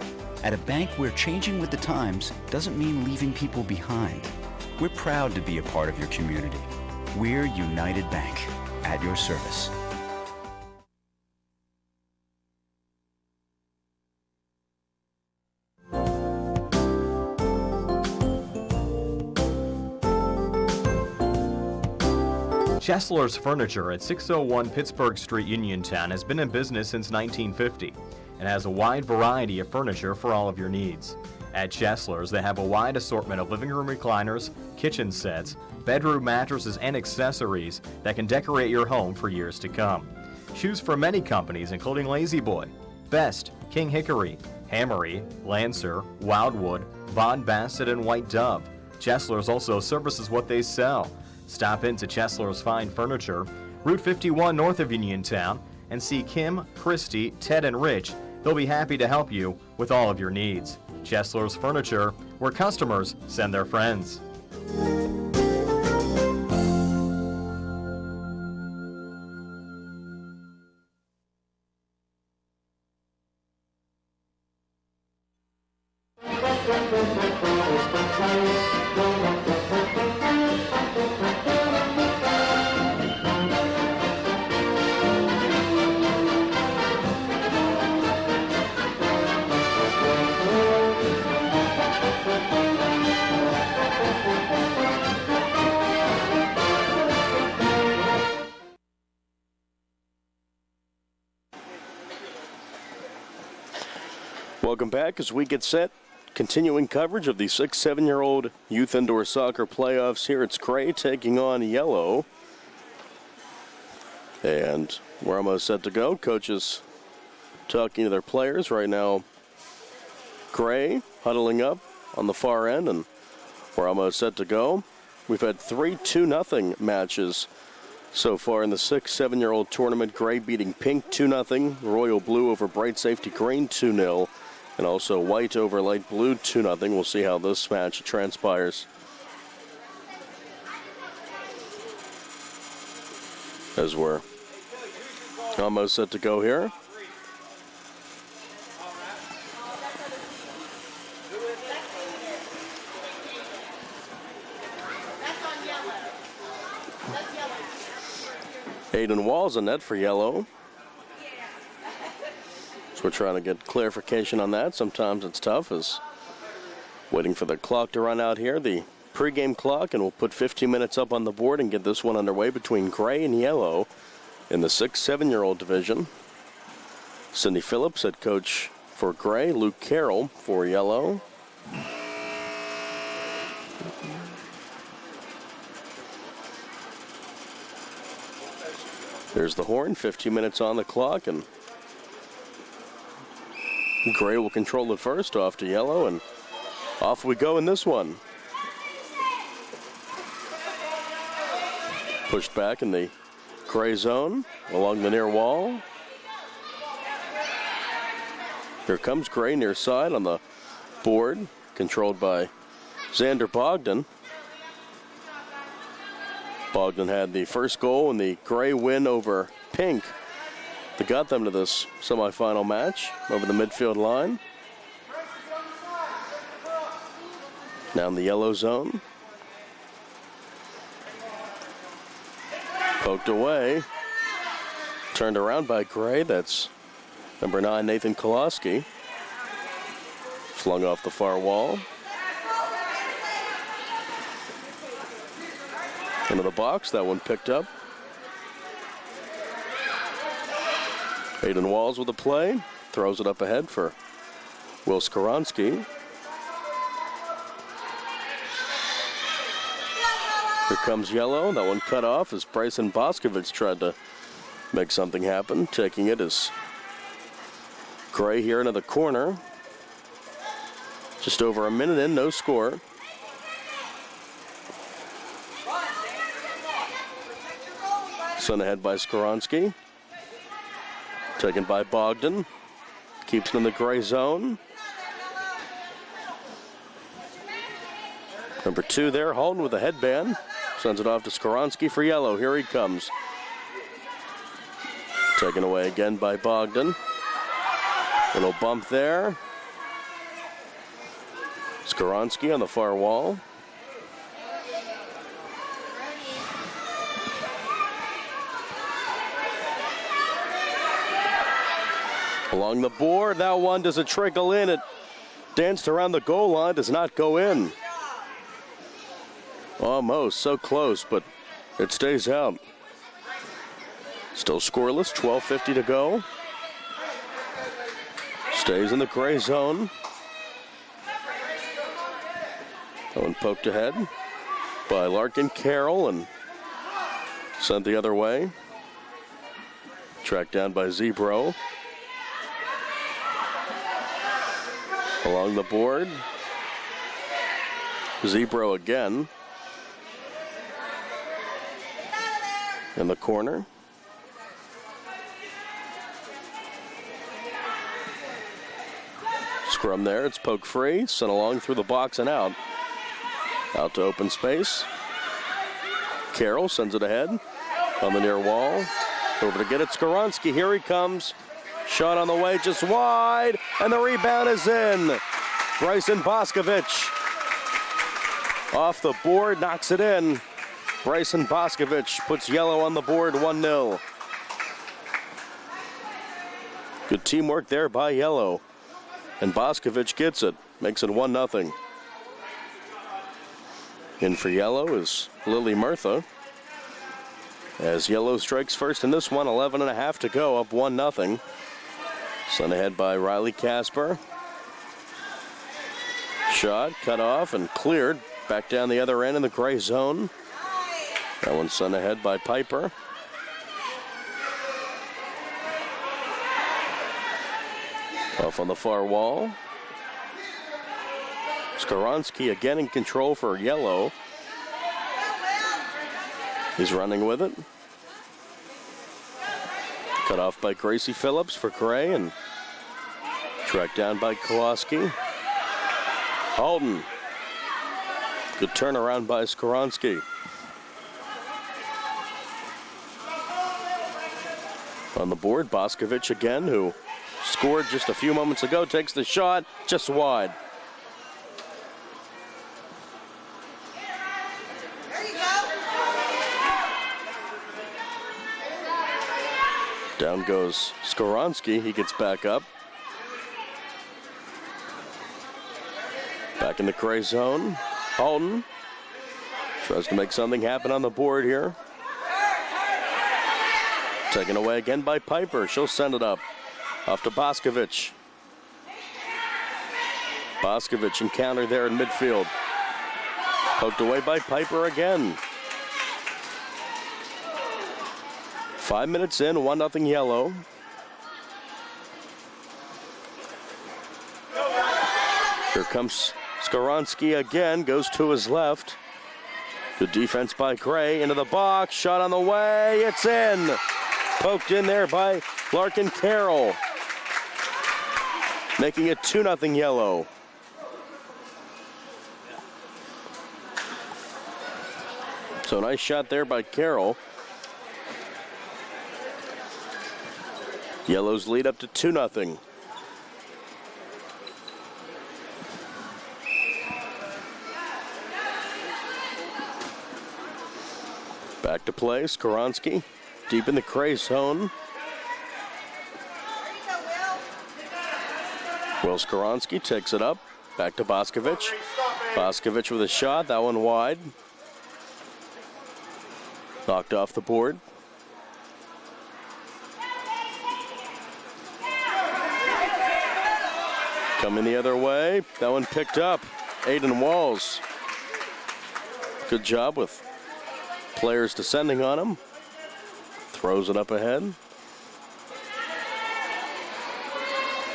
Speaker 10: At a bank where changing with the times doesn't mean leaving people behind. We're proud to be a part of your community. We're United Bank, at your service.
Speaker 2: Chesler's Furniture at 601 Pittsburgh Street, Uniontown has been in business since 1950 and has a wide variety of furniture for all of your needs. At Chesler's, they have a wide assortment of living room recliners, kitchen sets, bedroom mattresses, and accessories that can decorate your home for years to come. Choose from many companies including La-Z-Boy, Best, King Hickory, Hammery, Lancer, Wildwood, Von Bassett, and White Dove. Chesler's also services what they sell. Stop into Chesler's Fine Furniture, Route 51 north of Uniontown, and see Kim, Christy, Ted, and Rich. They'll be happy to help you with all of your needs. Chesler's Furniture, where customers send their friends.
Speaker 1: Welcome back as we get set. Continuing coverage of the 6-7-year-old youth indoor soccer playoffs. Here it's Gray taking on Yellow. And we're almost set to go. Coaches talking to their players right now. Gray huddling up on the far end, and we're almost set to go. We've had 3 2-0 matches so far in the 6-7-year-old tournament. Gray beating Pink 2-0. Royal Blue over Bright Safety Green 2-0. And also White over Light Blue 2-0. We'll see how this match transpires. As we're almost set to go here. Aiden Walls in net for Yellow. So we're trying to get clarification on that. Sometimes it's tough, as waiting for the clock to run out here, the pregame clock, and we'll put 15 minutes up on the board and get this one underway between Gray and Yellow in the 6-7-year-old division. Cindy Phillips, head coach for Gray. Luke Carroll for Yellow. There's the horn, 15 minutes on the clock, and Gray will control it first, off to Yellow, and off we go in this one. Pushed back in the Gray zone along the near wall. Here comes Gray near side on the board, controlled by Xander Bogdan. Bogdan had the first goal in the Gray win over Pink that got them to this semifinal match over the midfield line. Now in the Yellow zone. Poked away. Turned around by Gray. That's number 9, Nathan Koloski. Flung off the far wall. Into the box. That one picked up. Aiden Walls with the play. Throws it up ahead for Will Skoronsky. Here comes yellow. That one cut off as Bryson Boscovich tried to make something happen. Taking it is Gray here into the corner. Just over a minute in, no score. Sent ahead by Skoronsky. Taken by Bogdan. Keeps it in the gray zone. Number 2 there, Halton with a headband. Sends it off to Skoronsky for yellow. Here he comes. Taken away again by Bogdan. Little bump there. Skoronsky on the far wall. Along the board, that one does a trickle in. It danced around the goal line, does not go in. Almost, so close, but it stays out. Still scoreless, 12:50 to go. Stays in the gray zone. That one poked ahead by Larkin Carroll and sent the other way. Tracked down by Zebro. Along the board. Zebro again. In the corner. Scrum there, it's poke free, sent along through the box and out. Out to open space. Carroll sends it ahead on the near wall. Over to get it, Skoronsky, here he comes. Shot on the way, just wide, and the rebound is in. Bryson Boscovich off the board, knocks it in. Bryson Boscovich puts yellow on the board, 1-0. Good teamwork there by yellow. And Boscovich gets it, makes it 1-0. In for yellow is Lily Murtha. As yellow strikes first in this one, 11.5 to go, up 1-0. Sent ahead by Riley Casper. Shot, cut off, and cleared. Back down the other end in the gray zone. That one sent ahead by Piper. Off on the far wall. Skoronsky again in control for yellow. He's running with it. Cut off by Gracie Phillips for Gray and tracked down by Kowalski. Halton. Good turnaround by Skoronsky. On the board, Boscovich again, who scored just a few moments ago, takes the shot just wide. Down goes Skoronsky. He gets back up. Back in the gray zone. Halton tries to make something happen on the board here. Taken away again by Piper. She'll send it up. Off to Boscovich. Boscovich encounter there in midfield. Poked away by Piper again. 5 minutes in, 1-0 yellow. Here comes Skoronsky again, goes to his left. Good defense by Gray, into the box, shot on the way, it's in. Poked in there by Larkin Carroll. Making it 2-0 yellow. So nice shot there by Carroll. Yellows lead up to 2-0. Back to play, Skoronsky deep in the gray zone. Will Skoronsky takes it up, back to Boscovich. Boscovich with a shot, that one wide. Knocked off the board. Coming the other way. That one picked up. Aiden Walls. Good job with players descending on him. Throws it up ahead.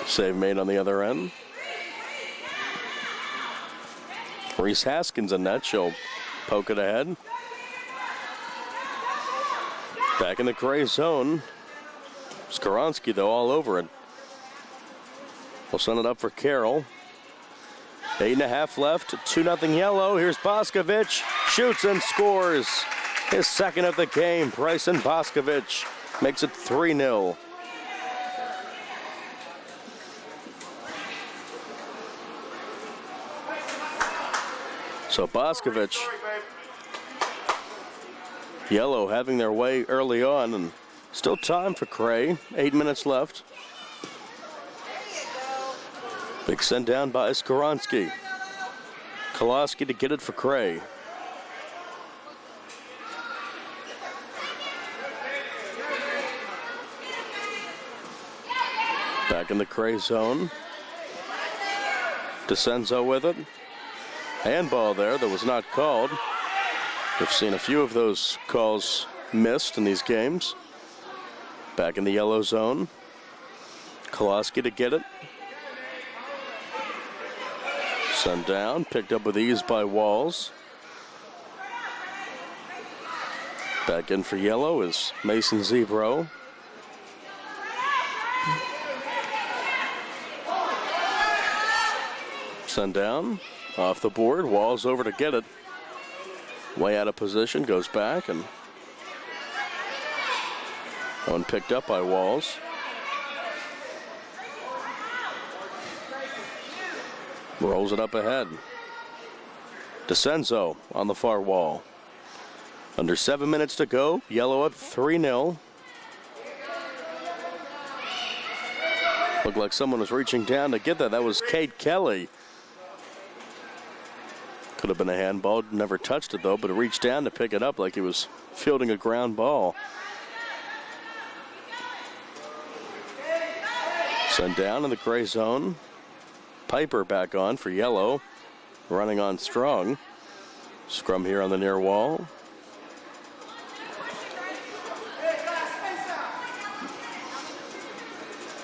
Speaker 1: Save made on the other end. Reese Haskins in net. She'll poke it ahead. Back in the gray zone. Skoronsky, though, all over it. We'll send it up for Carroll. 8.5 left. 2-0 Yellow. Here's Boscovich. Shoots and scores. His second of the game. Bryson Boscovich makes it 3-0. So Boscovich, Yellow having their way early on, and still time for Cray. 8 minutes left. Big send down by Skoronsky. Koloski to get it for Cray. Back in the Cray zone. DeCenzo with it. Handball there that was not called. We've seen a few of those calls missed in these games. Back in the yellow zone. Koloski to get it. Sent down, picked up with ease by Walls. Back in for yellow is Mason Zebro. Sent down, off the board. Walls over to get it. Way out of position, goes back, and one picked up by Walls. Rolls it up ahead. DeCenzo on the far wall. Under 7 minutes to go. Yellow up 3-0. Looked like someone was reaching down to get that. That was Kate Kelly. Could have been a handball. Never touched it though, but it reached down to pick it up like he was fielding a ground ball. Sent down in the gray zone. Piper back on for yellow. Running on strong. Scrum here on the near wall.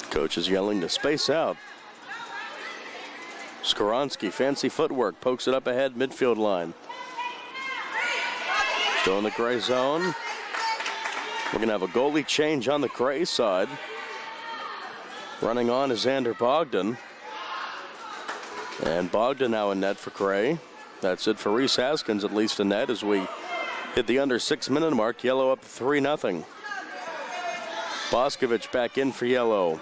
Speaker 1: Coach is yelling to space out. Skoronsky, fancy footwork, pokes it up ahead, midfield line. Still in the gray zone. We're going to have a goalie change on the gray side. Running on is Xander Bogdan. And Bogdan now in net for Gray. That's it for Reese Haskins, at least in net, as we hit the under 6 minute mark. Yellow up 3-0. Boscovich back in for yellow.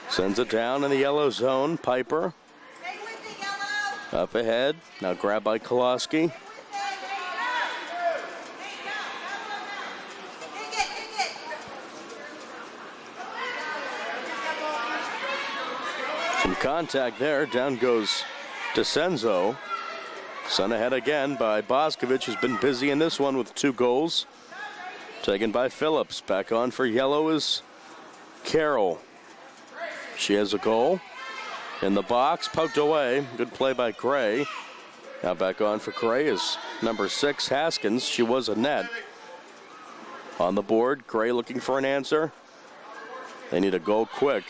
Speaker 1: Sends it down in the yellow zone. Piper. Up ahead. Now grabbed by Koloski. Some contact there. Down goes DeCenzo. Sent ahead again by Boscovich, who's been busy in this one with 2 goals. Taken by Phillips. Back on for yellow is Carroll. She has a goal. In the box, poked away. Good play by Gray. Now back on for Gray is number 6, Haskins. She was a net. On the board, Gray looking for an answer. They need a goal quick.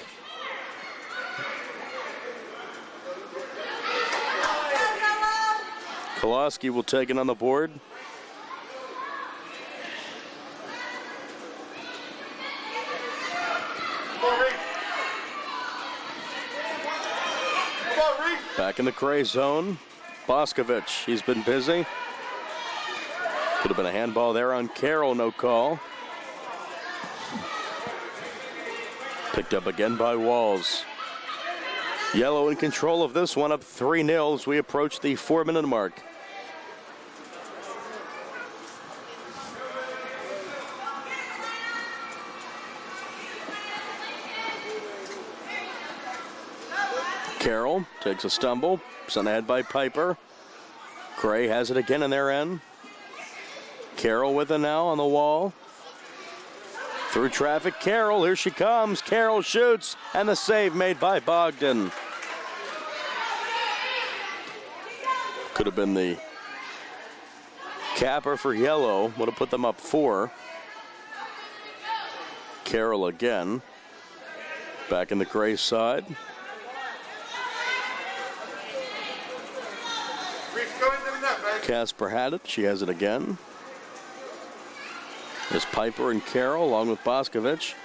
Speaker 1: Koloski will take it on the board. Back in the gray zone. Boscovich, he's been busy. Could have been a handball there on Carroll, no call. Picked up again by Walls. Yellow in control of this one, up 3-0 as we approach the 4 minute mark. Carroll takes a stumble, sent ahead by Piper. Gray has it again in their end. Carroll with it now on the wall. Through traffic, Carroll. Here she comes. Carroll shoots, and the save made by Bogdan. Could have been the capper for yellow. Would have put them up 4. Carroll again. Back in the gray side. Casper had it. She has it again. There's Piper and Carroll along with Boscovich.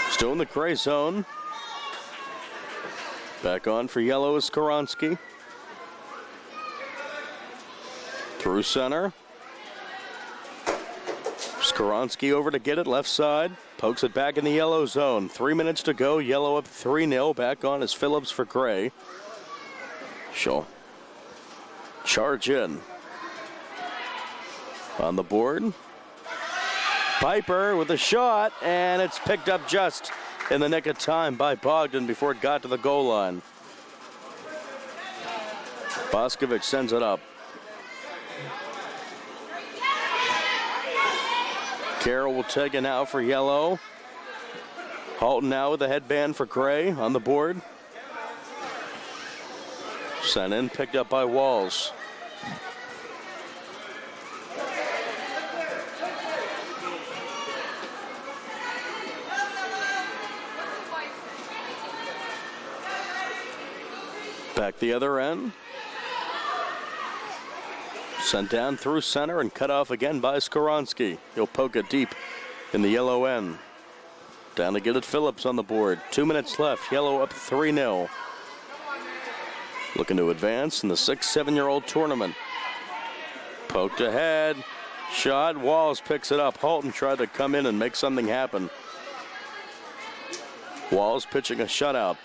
Speaker 1: Still in the gray zone. Back on for yellow is Skoronsky. Through center. Skoronsky over to get it, left side. Pokes it back in the yellow zone. 3 minutes to go. Yellow up 3-0. Back on is Phillips for gray. She'll charge in. On the board. Piper with a shot, and it's picked up just in the nick of time by Bogdan before it got to the goal line. Boscovich sends it up. Carroll will take it now for yellow. Halton now with a headband for gray on the board. Sent in, picked up by Walls. Back the other end. Sent down through center and cut off again by Skoronsky. He'll poke it deep in the yellow end. Down to get it, Phillips on the board. 2 minutes left. Yellow up 3-0. Looking to advance in the 6-7-year-old tournament. Poked ahead. Shot. Walls picks it up. Halton tried to come in and make something happen. Walls pitching a shutout.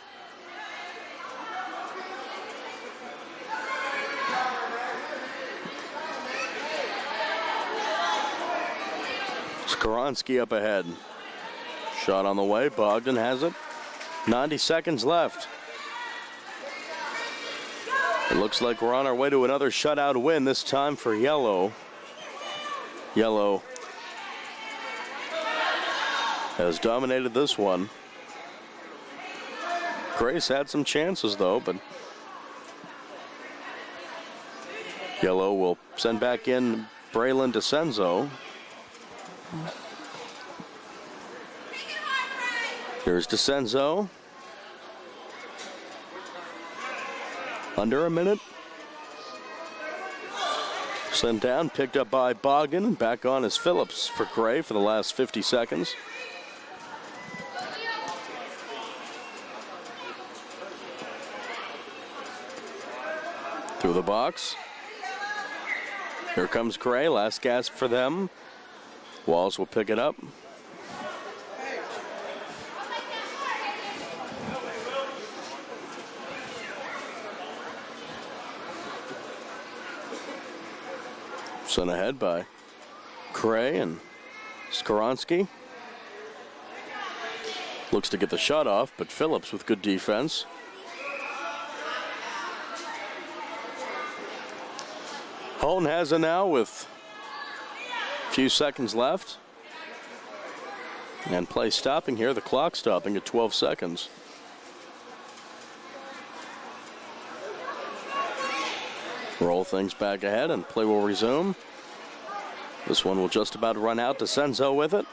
Speaker 1: Skoronsky up ahead. Shot on the way. Bogdan has it. 90 seconds left. It looks like we're on our way to another shutout win, this time for yellow. Yellow has dominated this one. Grace had some chances, though, but yellow will send back in Braylon DeCenzo. Here's DeCenzo. Under a minute. Sent down, picked up by Bogdan. Back on is Phillips for gray for the last 50 seconds. Through the box. Here comes Gray, last gasp for them. Walls will pick it up. Sent ahead by Gray and Skoronsky. Looks to get the shot off, but Phillips with good defense. Halton has it now with a few seconds left. And play stopping here, the clock stopping at 12 seconds. Roll things back ahead and play will resume. This one will just about run out. DeCenzo with it.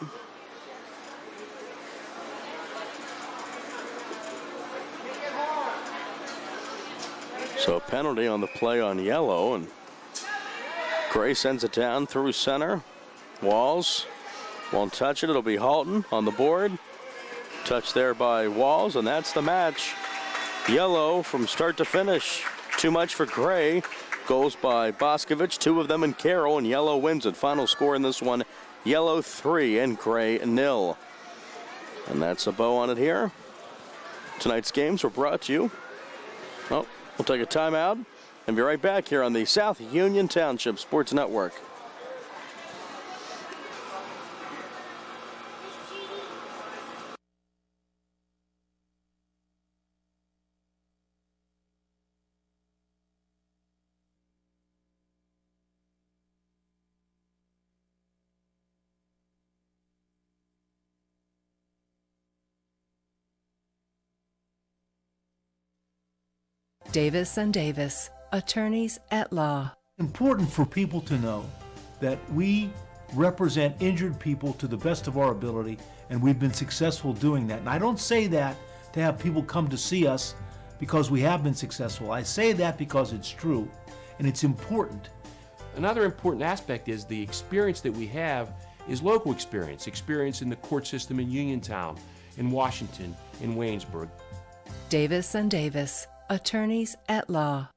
Speaker 1: So a penalty on the play on yellow, and Gray sends it down through center. Walls won't touch it. It'll be Halton on the board. Touch there by Walls, and that's the match. Yellow from start to finish. Too much for Gray. Goals by Boscovich, 2 of them in Carroll, and yellow wins it. Final score in this one, yellow 3 and gray 0. And that's a bow on it here. Tonight's games were brought to you. Oh, we'll take a timeout and be right back here on the South Union Township Sports Network.
Speaker 3: Davis and Davis, attorneys at law.
Speaker 4: Important for people to know that we represent injured people to the best of our ability, and we've been successful doing that. And I don't say that to have people come to see us because we have been successful. I say that because it's true, and it's important.
Speaker 5: Another important aspect is the experience that we have is local experience in the court system in Uniontown, in Washington, in Waynesburg.
Speaker 3: Davis and Davis, attorneys at law.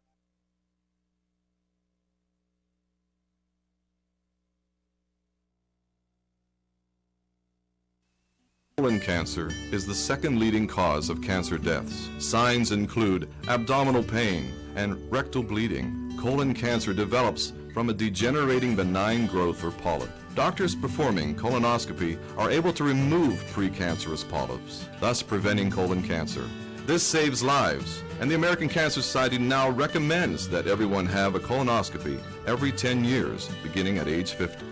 Speaker 8: Colon cancer is the second leading cause of cancer deaths. Signs include abdominal pain and rectal bleeding. Colon cancer develops from a degenerating benign growth or polyp. Doctors performing colonoscopy are able to remove precancerous polyps, thus preventing colon cancer. This saves lives, and the American Cancer Society now recommends that everyone have a colonoscopy every 10 years, beginning at age 50.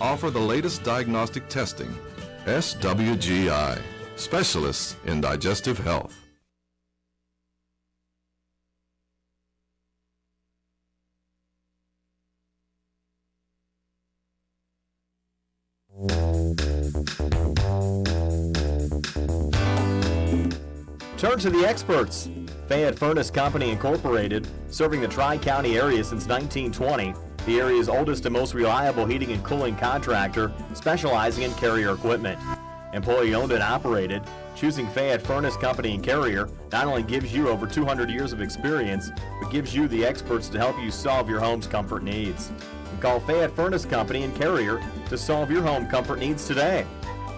Speaker 8: Offer the latest diagnostic testing. SWGI, specialists in digestive health.
Speaker 2: Turn to the experts. Fayette Furnace Company Incorporated, serving the Tri-County area since 1920. The area's oldest and most reliable heating and cooling contractor, specializing in Carrier equipment. Employee owned and operated, choosing Fayette Furnace Company and Carrier not only gives you over 200 years of experience, but gives you the experts to help you solve your home's comfort needs. And call Fayette Furnace Company and Carrier to solve your home comfort needs today.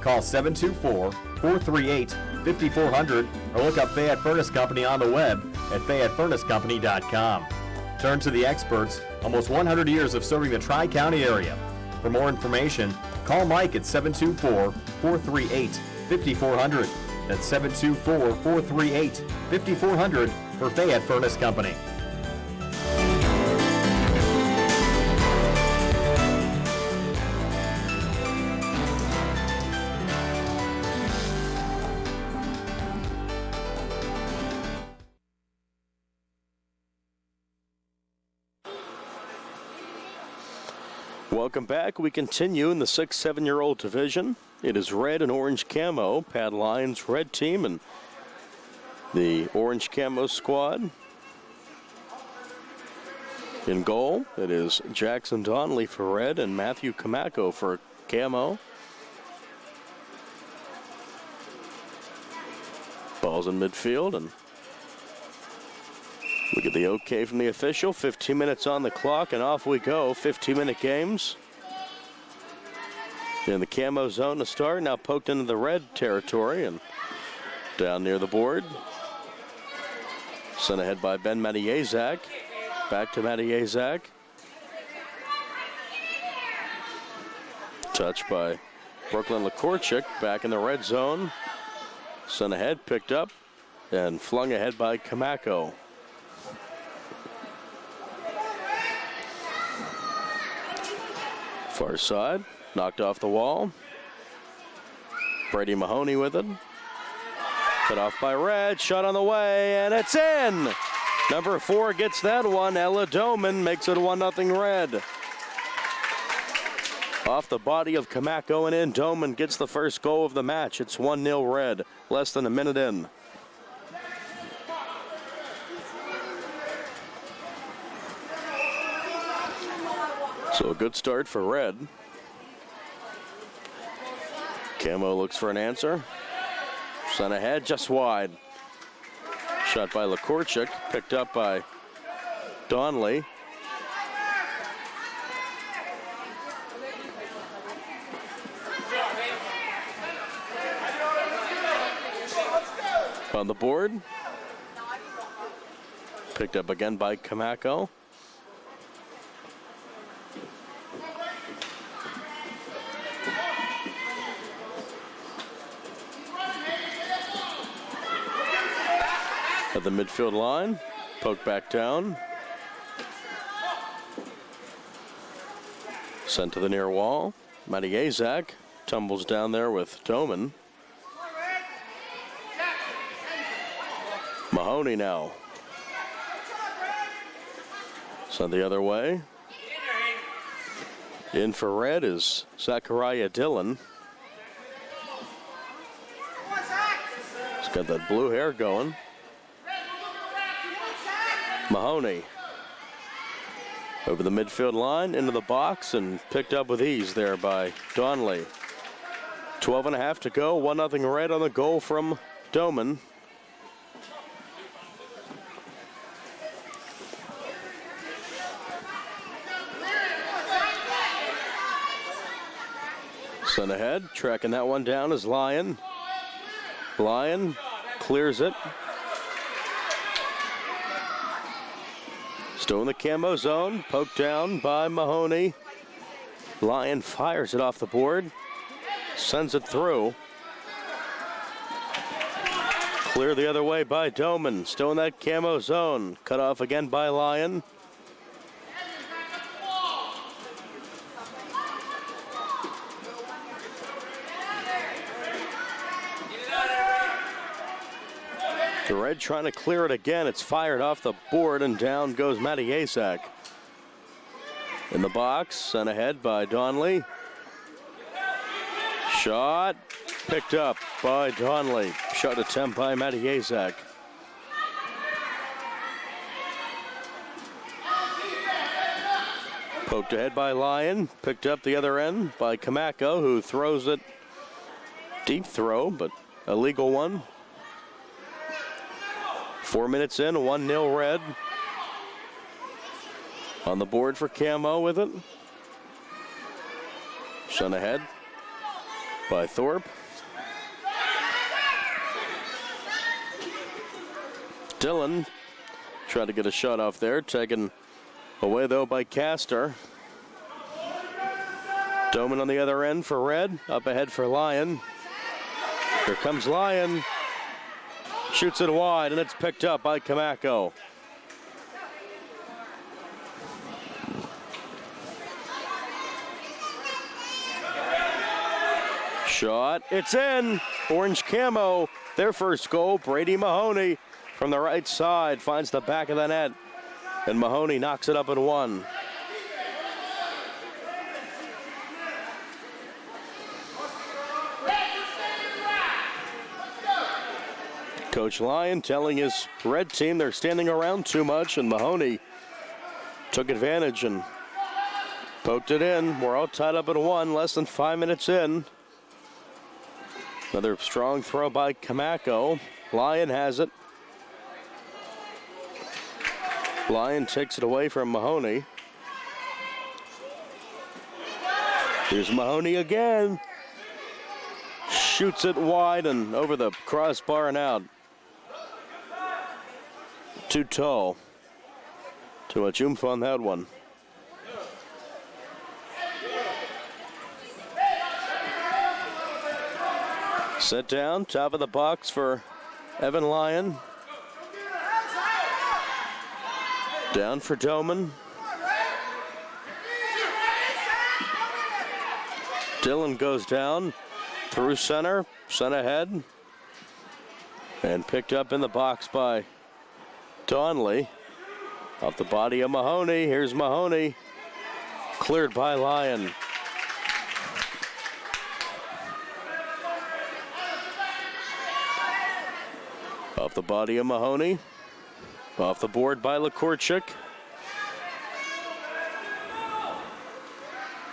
Speaker 2: Call 724-438-5400 or look up Fayette Furnace Company on the web at FayetteFurnaceCompany.com. Turn to the experts, almost 100 years of serving the Tri-County area. For more information, call Mike at 724-438-5400. That's 724-438-5400 for Fayette Furnace Company.
Speaker 1: Welcome back. We continue in the 6-7-year-old division. It is red and orange camo. Pat Lyons, red team, and the orange camo squad. In goal, it is Jackson Donnelly for red and Matthew Camacco for camo. Ball's in midfield, and we get the okay from the official. 15 minutes on the clock, and off we go. 15-minute games. In the camo zone to start, now poked into the red territory and down near the board. Sent ahead by Ben Matiezak. Back to Matiezak. Touched by Brooklyn Lakorchik, back in the red zone. Sent ahead, picked up, and flung ahead by Camacco. Far side, knocked off the wall. Brady Mahoney with it. Cut off by Red, shot on the way, and it's in! Number 4 gets that one. Ella Doman makes it 1-0 Red. Off the body of Camacco and in, Doman gets the first goal of the match. It's 1-0 Red, less than a minute in. So a good start for Red. Camo looks for an answer. Sent ahead, just wide. Shot by Lakorchik, picked up by Donnelly. On the board. Picked up again by Camacco. At the midfield line, poked back down. Sent to the near wall. Matiezak tumbles down there with Doman. Mahoney now. So the other way. In for red is Zachariah Dillon. He's got that blue hair going. Mahoney over the midfield line into the box and picked up with ease there by Donley. 12.5 to go. 1-0 red on the goal from Doman. Sent ahead, tracking that one down is Lyon. Lyon clears it. Still in the camo zone, poked down by Mahoney. Lyon fires it off the board, sends it through. Clear the other way by Doman, still in that camo zone. Cut off again by Lyon. The red trying to clear it again. It's fired off the board and down goes Matty Yazak. In the box, sent ahead by Donley. Shot picked up by Donley. Shot attempt by Matty Yazak. Poked ahead by Lyon. Picked up the other end by Kamako, who throws it. Deep throw, but a legal one. 4 minutes in, 1-0 red. On the board for Camo with it. Sent ahead by Thorpe. Dillon tried to get a shot off there. Taken away, though, by Castor. Doman on the other end for red. Up ahead for Lyon. Here comes Lyon. Shoots it wide, and it's picked up by Kamako. Shot, it's in. Orange Camo, their first goal. Brady Mahoney from the right side finds the back of the net, and Mahoney knocks it up and one. Coach Lyon telling his red team they're standing around too much, and Mahoney took advantage and poked it in. We're all tied up at one, less than 5 minutes in. Another strong throw by Kamako. Lyon has it. Lyon takes it away from Mahoney. Here's Mahoney again. Shoots it wide and over the crossbar and out. Too tall. Too much oomph on that one. Set down, top of the box for Evan Lyon. Down for Doman. Dillon goes down through center, sent ahead, and picked up in the box by Donley. Off the body of Mahoney. Here's Mahoney. Cleared by Lyon. Off the body of Mahoney. Off the board by Lakorchik.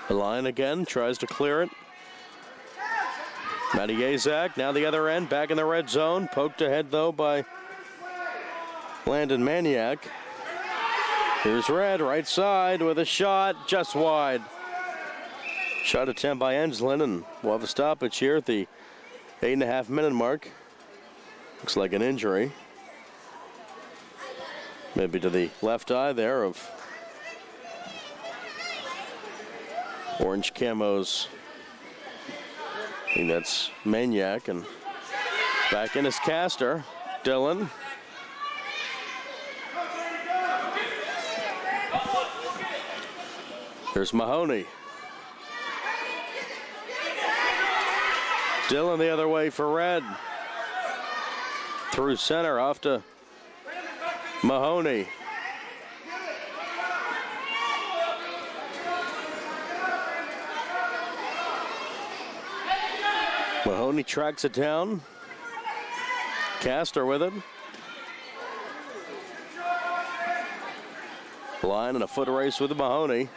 Speaker 1: The line again, tries to clear it. Matty Yazak, now the other end, back in the red zone. Poked ahead, though, by Landon Maniac. Here's red, right side with a shot, just wide. Shot attempt by Enslin, and we'll have a stoppage here at the 8.5-minute mark. Looks like an injury. Maybe to the left eye there of Orange Camo's. I think that's Maniac, and back in is Castor. Dillon. There's Mahoney. Dillon the other way for red. Through center, off to Mahoney. Mahoney tracks it down. Castor with it. Lyon in a foot race with Mahoney.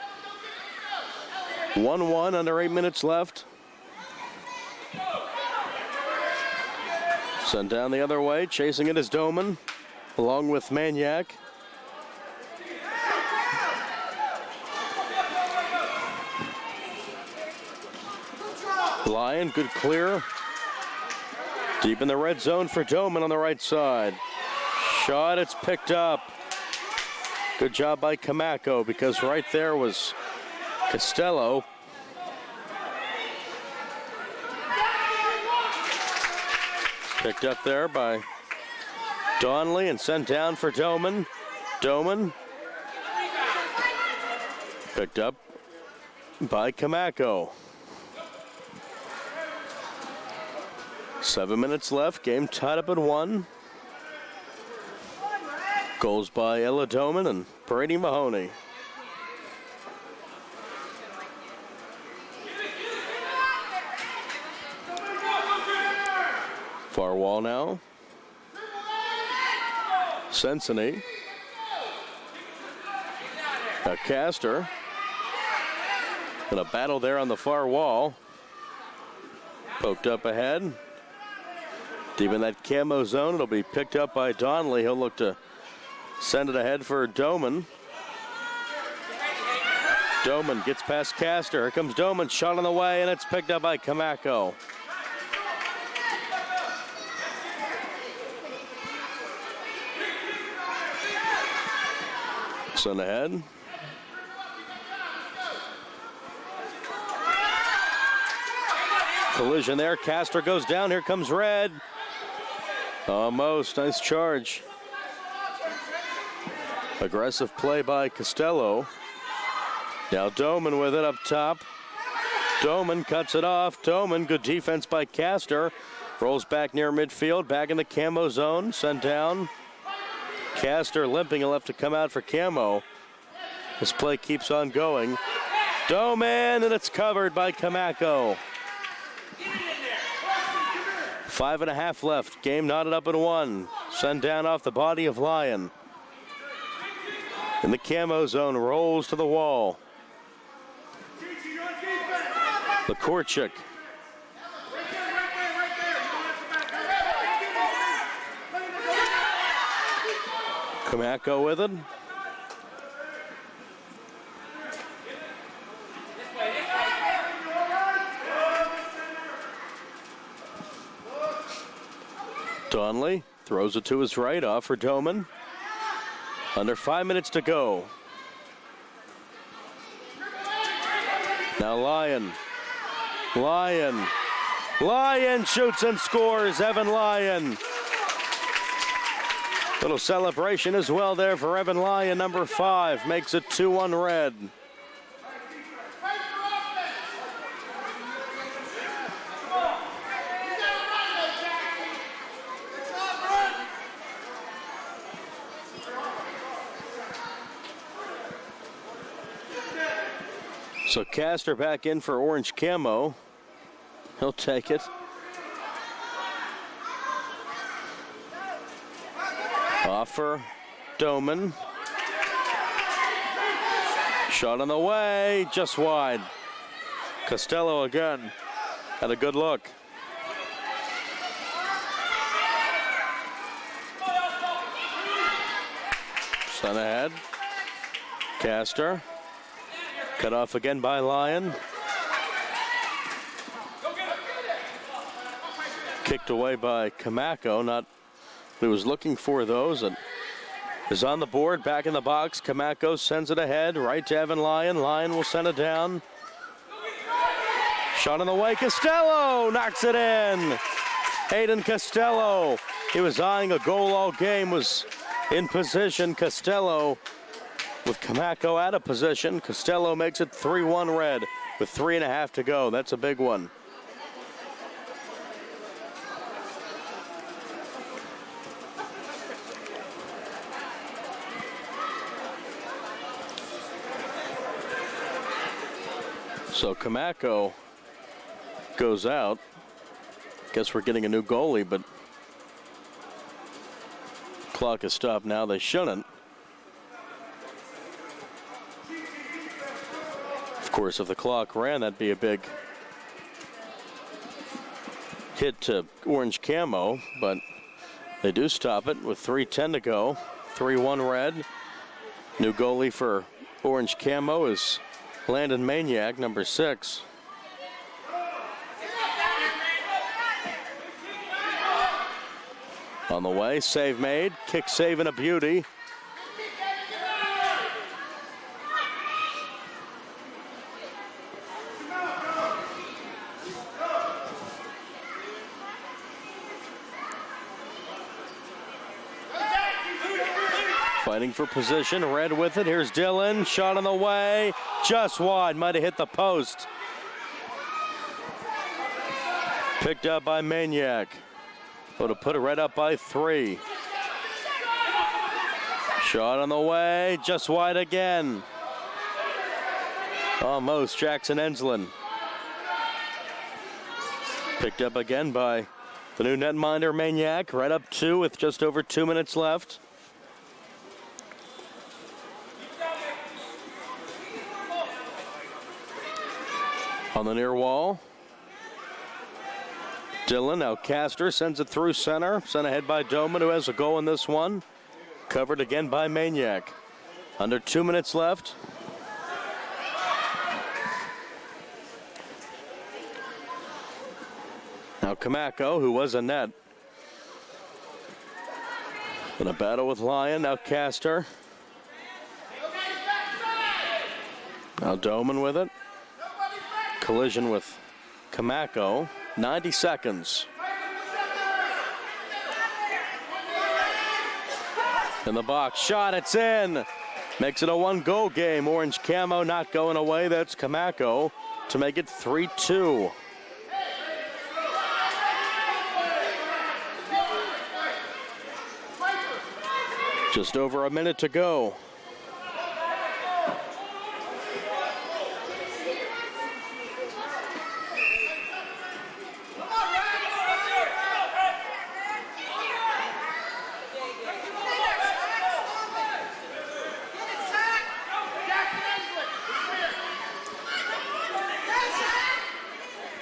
Speaker 1: 1-1 under 8 minutes left. Sent down the other way. Chasing it is Doman along with Maniac. Lyon, good clear. Deep in the red zone for Doman on the right side. Shot, it's picked up. Good job by Kamako because right there was Costello. Picked up there by Donnelly and sent down for Doman. Doman picked up by Kamako. 7 minutes left. Game tied up at 1. Goals by Ella Doman and Brady Mahoney. Far wall now. Sensini. A Castor. And a battle there on the far wall. Poked up ahead. Deep in that camo zone, it'll be picked up by Donnelly. He'll look to send it ahead for Doman. Doman gets past Castor. Here comes Doman, shot on the way, and it's picked up by Kamako. Send ahead. Collision there. Castor goes down. Here comes Red. Almost. Nice charge. Aggressive play by Costello. Now Doman with it up top. Doman cuts it off. Doman, good defense by Castor. Rolls back near midfield. Back in the camo zone. Sent down. Castor limping. He'll have to come out for camo. This play keeps on going. Doman, and it's covered by Kamako. 5.5 left. Game knotted up at 1. Sent down off the body of Lyon. In the camo zone, rolls to the wall. Lakorchik. Kamako with it. Donnelly throws it to his right, off for Doman. Under 5 minutes to go. Now Lyon. Lyon shoots and scores. Evan Lyon. Little celebration as well there for Evan Lyon, number 5. Makes it 2-1 Red. So Castor back in for orange camo. He'll take it. Off for Doman. Shot on the way, just wide. Costello again. Had a good look. Sent ahead. Castor. Cut off again by Lyon. Kicked away by Kamako. He was looking for those and is on the board. Back in the box. Kamako sends it ahead. Right to Evan Lyon. Lyon will send it down. Shot on the way. Costello knocks it in. Hayden Costello. He was eyeing a goal all game. Was in position. Costello with Kamako out of position. Costello makes it 3-1 Red with 3.5 to go. That's a big one. So Kamako goes out. Guess we're getting a new goalie, but clock is stopped now. They shouldn't. Of course, if the clock ran, that'd be a big hit to Orange Camo, but they do stop it with 3:10 to go. 3-1 Red. New goalie for Orange Camo is Landon Maniac, number 6. On the way, save made, kick save and a beauty. Fighting for position, Red with it. Here's Dillon, shot on the way, just wide, might have hit the post. Picked up by Maniac. Would have put it right up by 3. Shot on the way, just wide again. Almost, Jackson Enslin. Picked up again by the new netminder, Maniac, right up 2 with just over 2 minutes left. On the near wall, Dillon, now Castor sends it through center. Sent ahead by Doman, who has a goal in this one. Covered again by Maniac. Under 2 minutes left. Now Kamako, who was a net. In a battle with Lyon, now Castor. Now Doman with it. Collision with Kamako. 90 seconds. In the box, shot, it's in. Makes it a 1-goal game. Orange Camo not going away. That's Kamako to make it 3-2. Just over a minute to go.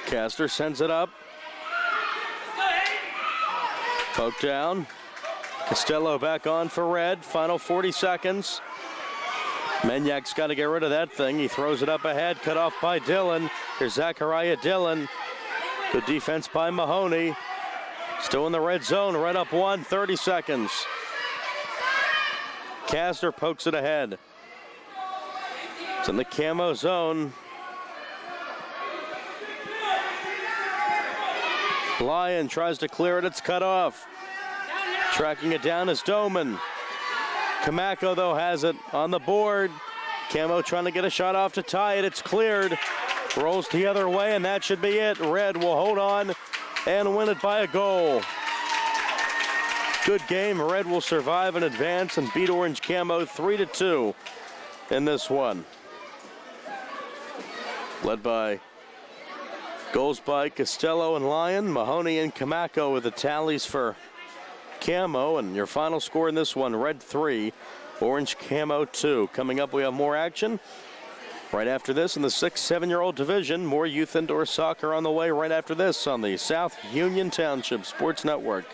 Speaker 1: Castor sends it up. Poke down. Costello back on for Red. Final 40 seconds. Maniac's got to get rid of that thing. He throws it up ahead. Cut off by Dillon. Here's Zachariah Dillon. Good defense by Mahoney. Still in the red zone. Right up 1. 30 seconds. Castor pokes it ahead. It's in the Camo zone. Lyon tries to clear it. It's cut off. Tracking it down is Doman. Kamako, though, has it on the board. Camo trying to get a shot off to tie it. It's cleared. Rolls the other way, and that should be it. Red will hold on and win it by a goal. Good game. Red will survive and advance and beat Orange Camo 3-2 in this one. Led by goals by Costello and Lyon. Mahoney and Kamako with the tallies for Camo. And your final score in this one, Red 3, Orange Camo 2. Coming up, we have more action right after this in the 6-7-year-old division. More youth indoor soccer on the way right after this on the South Union Township Sports Network.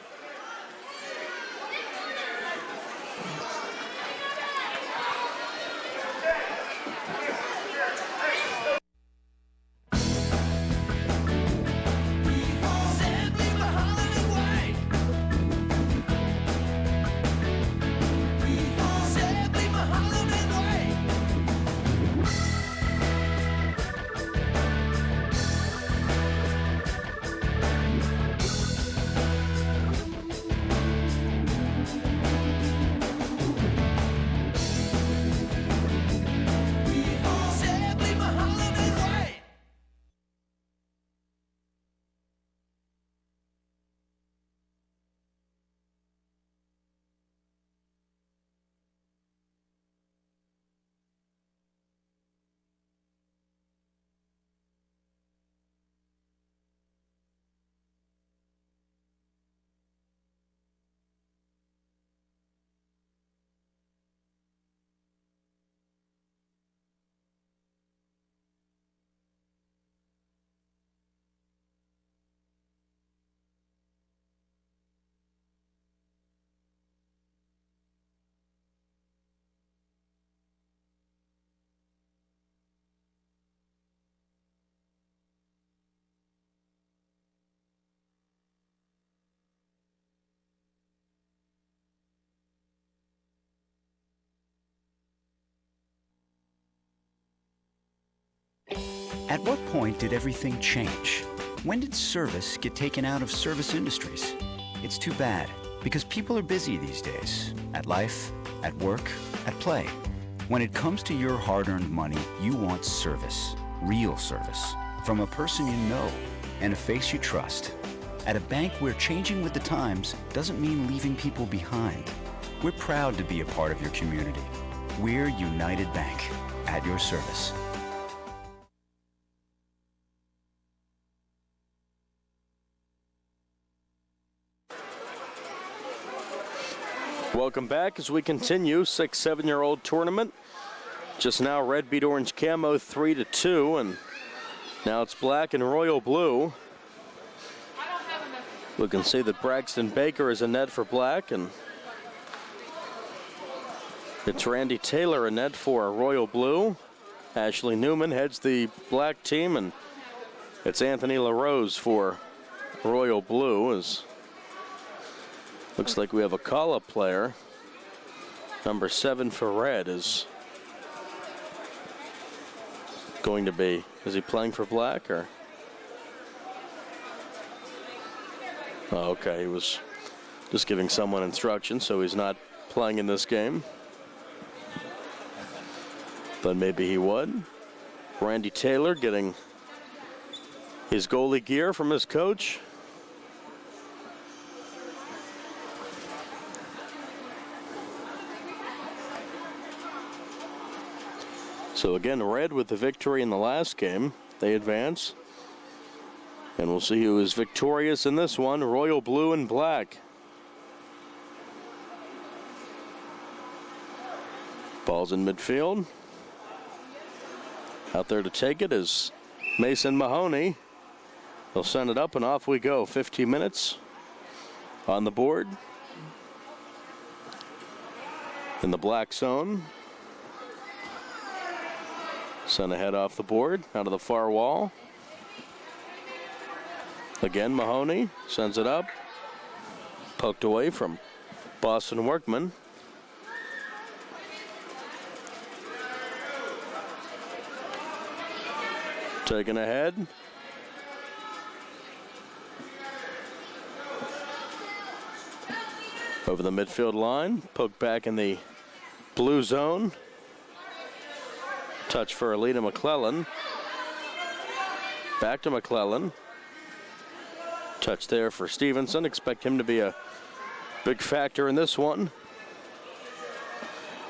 Speaker 10: At what point did everything change? When did service get taken out of service industries? It's too bad, because people are busy these days. At life, at work, at play. When it comes to your hard-earned money, you want service. Real service. From a person you know and a face you trust. At a bank where changing with the times doesn't mean leaving people behind. We're proud to be a part of your community. We're United Bank, at your service.
Speaker 1: Welcome back as we continue 6-7-year-old tournament. Just now red beat orange camo 3-2, and now it's black and royal blue. We can see that Braxton Baker is in net for black, and it's Randy Taylor in net for royal blue. Ashley Newman heads the black team, and it's Anthony LaRose for royal blue. As looks like we have a call-up player. Number 7 for red is going to be, is he playing for black or? Oh, okay, he was just giving someone instructions, so he's not playing in this game. But maybe he would. Randy Taylor getting his goalie gear from his coach. So again, red with the victory in the last game. They advance. And we'll see who is victorious in this one. Royal blue and black. Ball's in midfield. Out there to take it is Mason Mahoney. He'll send it up and off we go. 15 minutes on the board. In the black zone. Sent ahead off the board, out of the far wall. Again, Mahoney sends it up. Poked away from Boston Workman. Taken ahead. Over the midfield line, poked back in the blue zone. Touch for Alita McClellan. Back to McClellan. Touch there for Stevenson. Expect him to be a big factor in this one.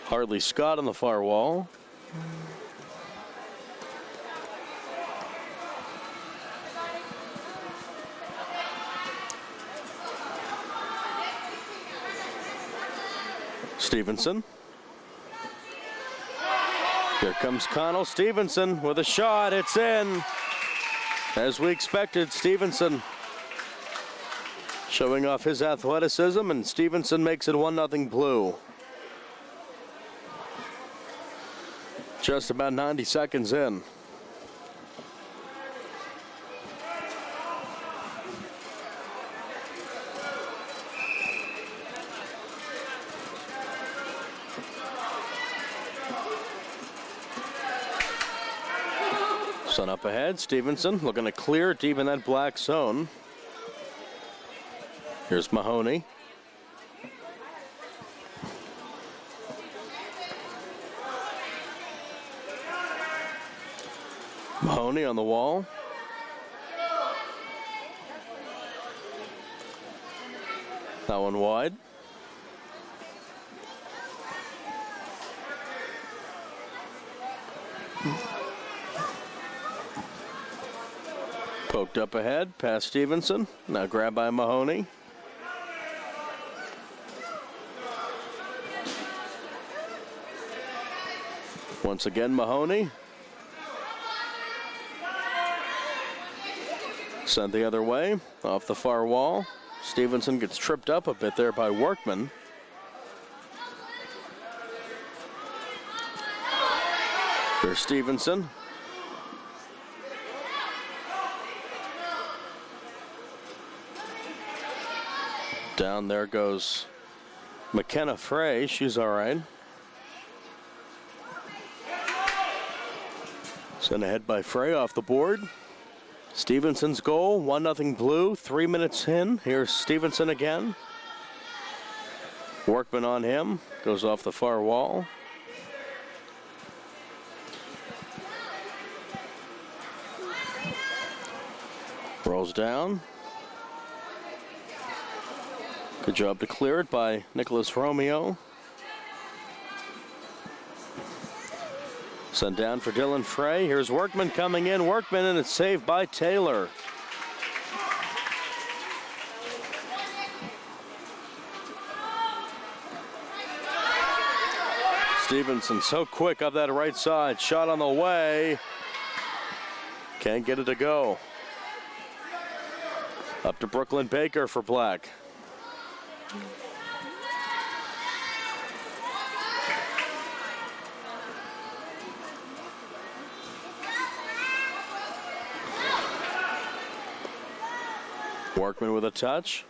Speaker 1: Hartley Scott on the far wall. Stevenson. Here comes Connell Stevenson with a shot. It's in. As we expected, Stevenson showing off his athleticism, and Stevenson makes it 1-0 blue. Just about 90 seconds in. Sun up ahead, Stevenson looking to clear deep in that black zone. Here's Mahoney. Mahoney on the wall. That one wide. Poked up ahead, past Stevenson. Now grabbed by Mahoney. Once again, Mahoney. Sent the other way, off the far wall. Stevenson gets tripped up a bit there by Workman. Here's Stevenson. Down there goes McKenna Frey. She's all right. Sent ahead by Frey off the board. Stevenson's goal, 1-0 Blue, 3 minutes in. Here's Stevenson again. Workman on him, goes off the far wall. Rolls down. Good job to clear it by Nicholas Romeo. Sent down for Dylan Frey. Here's Workman coming in. Workman, and it's saved by Taylor. Stevenson so quick up that right side. Shot on the way. Can't get it to go. Up to Brooklyn Baker for Black. Workman with a touch.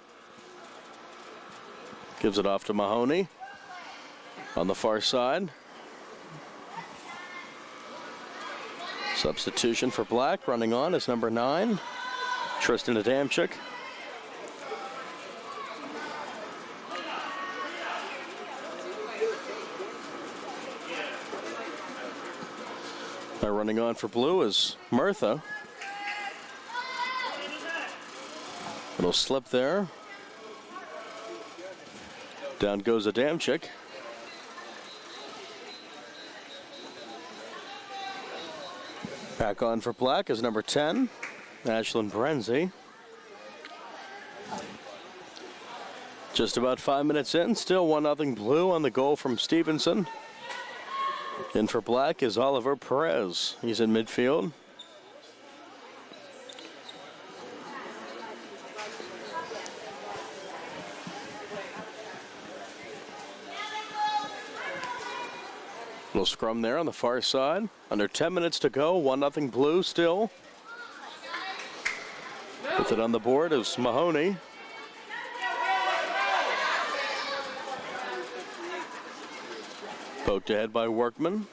Speaker 1: Gives it off to Mahoney on the far side. Substitution for Black. Running on is number 9, Tristan Adamczyk. Now running on for Blue is Murtha. It'll slip there. Down goes Adamczyk. Back on for Black is number 10, Ashlyn Brenzy. Just about 5 minutes in, still 1-0 Blue on the goal from Stevenson. In for Black is Oliver Perez. He's in midfield. Little scrum there on the far side. Under 10 minutes to go. 1-0 Blue still. With it on the board is Mahoney. Poked ahead by Workman.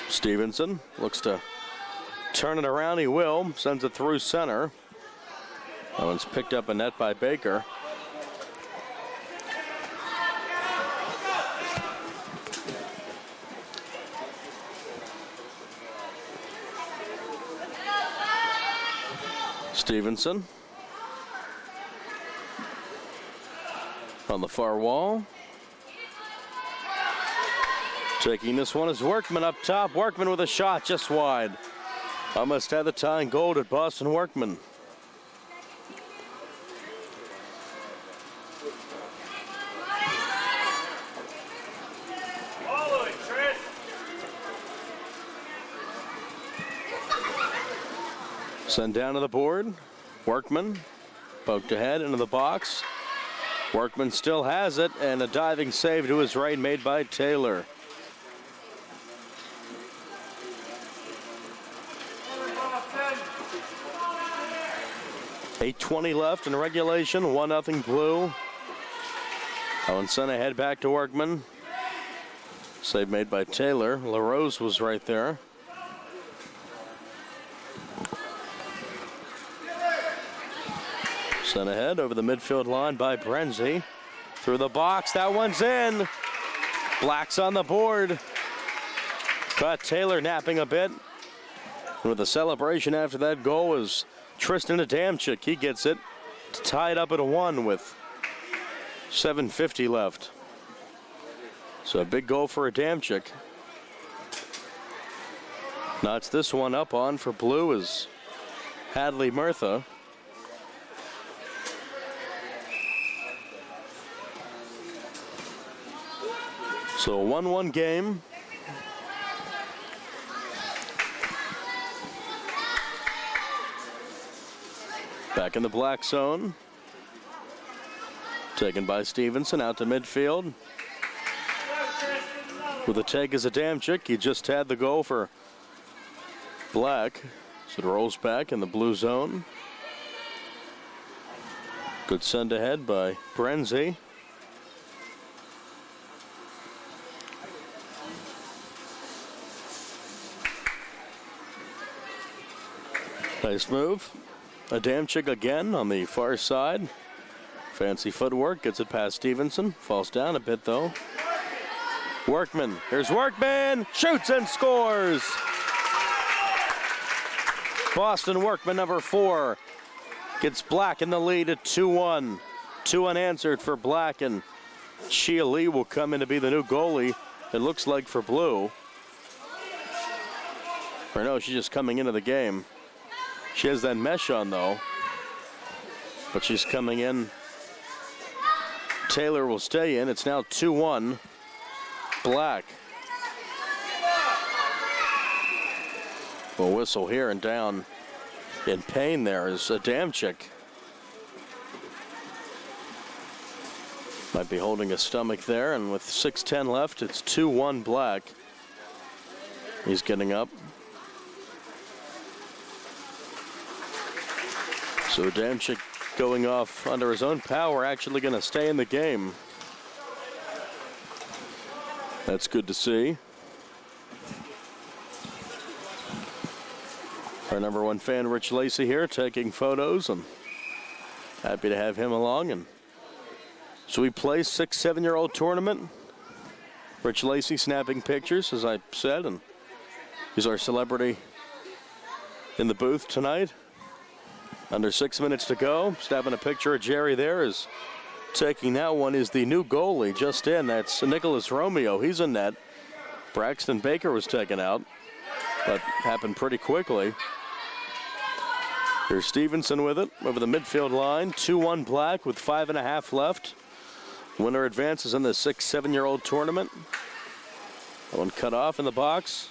Speaker 1: Stevenson looks to turn it around. He will. Sends it through center. That one's picked up a net by Baker. Stevenson on the far wall. Taking this one is Workman up top. Workman with a shot just wide. Almost had the tying goal at Boston Workman. Sent down to the board. Workman poked ahead into the box. Workman still has it, and a diving save to his right made by Taylor. .8:20 left in regulation. 1-0 Blue. Owen sent ahead back to Workman. Save made by Taylor. LaRose was right there. Sent ahead over the midfield line by Brenzy. Through the box. That one's in. Black's on the board. Caught Taylor napping a bit. And with the celebration after that goal was Tristan Adamczyk. He gets it to tie it up at a 1 with 7:50 left. So a big goal for Adamczyk. Knots this one up on for Blue is Hadley Murtha. So a 1-1 game. Back in the Black zone. Taken by Stevenson out to midfield. With the take is Adamczyk. He just had the goal for Black. So it rolls back in the Blue zone. Good send ahead by Brenzy. Nice move. Adamczyk again on the far side. Fancy footwork, gets it past Stevenson. Falls down a bit though. Workman, here's Workman, shoots and scores! Boston Workman, number 4, gets Black in the lead at 2-1. 2 unanswered for Black, and Shia Lee will come in to be the new goalie, it looks like, for Blue. Or no, she's just coming into the game. She has that mesh on though, but she's coming in. Taylor will stay in. It's now 2-1. Black. A whistle here, and down in pain there is Adamczyk. Might be holding a stomach there, and with 6:10 left, it's 2-1 Black. He's getting up. So Adamczyk going off under his own power, actually going to stay in the game. That's good to see. Our number 1 fan, Rich Lacey, here taking photos, and happy to have him along. And so we play 6-7-year-old tournament. Rich Lacey snapping pictures, as I said, and he's our celebrity in the booth tonight. Under 6 minutes to go. Snapping a picture of Jerry there. Is taking that one is the new goalie just in. That's Nicholas Romeo. He's in net. Braxton Baker was taken out, but happened pretty quickly. Here's Stevenson with it over the midfield line. 2-1 Black with 5.5 left. Winner advances in the 6-7-year-old tournament. That one cut off in the box.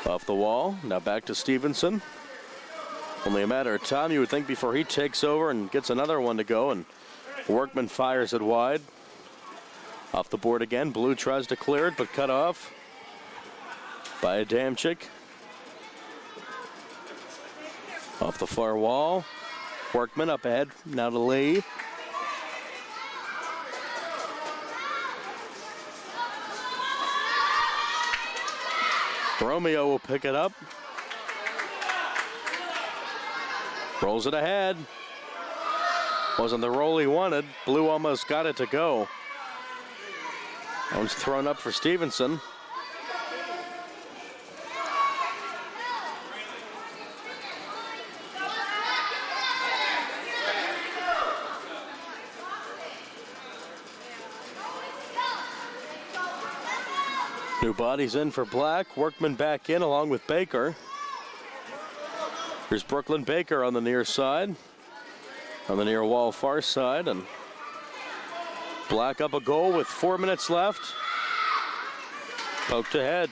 Speaker 1: Off the wall, now back to Stevenson. Only a matter of time, you would think, before he takes over and gets another one to go, and Workman fires it wide. Off the board again, Blue tries to clear it, but cut off by Adamczyk. Off the far wall, Workman up ahead, now to Lee. Romeo will pick it up. Rolls it ahead. Wasn't the roll he wanted. Blue almost got it to go. That one's thrown up for Stevenson. New bodies in for Black. Workman back in along with Baker. Here's Brooklyn Baker on the near side. On the near wall far side. And Black up a goal with 4 minutes left. Poked ahead.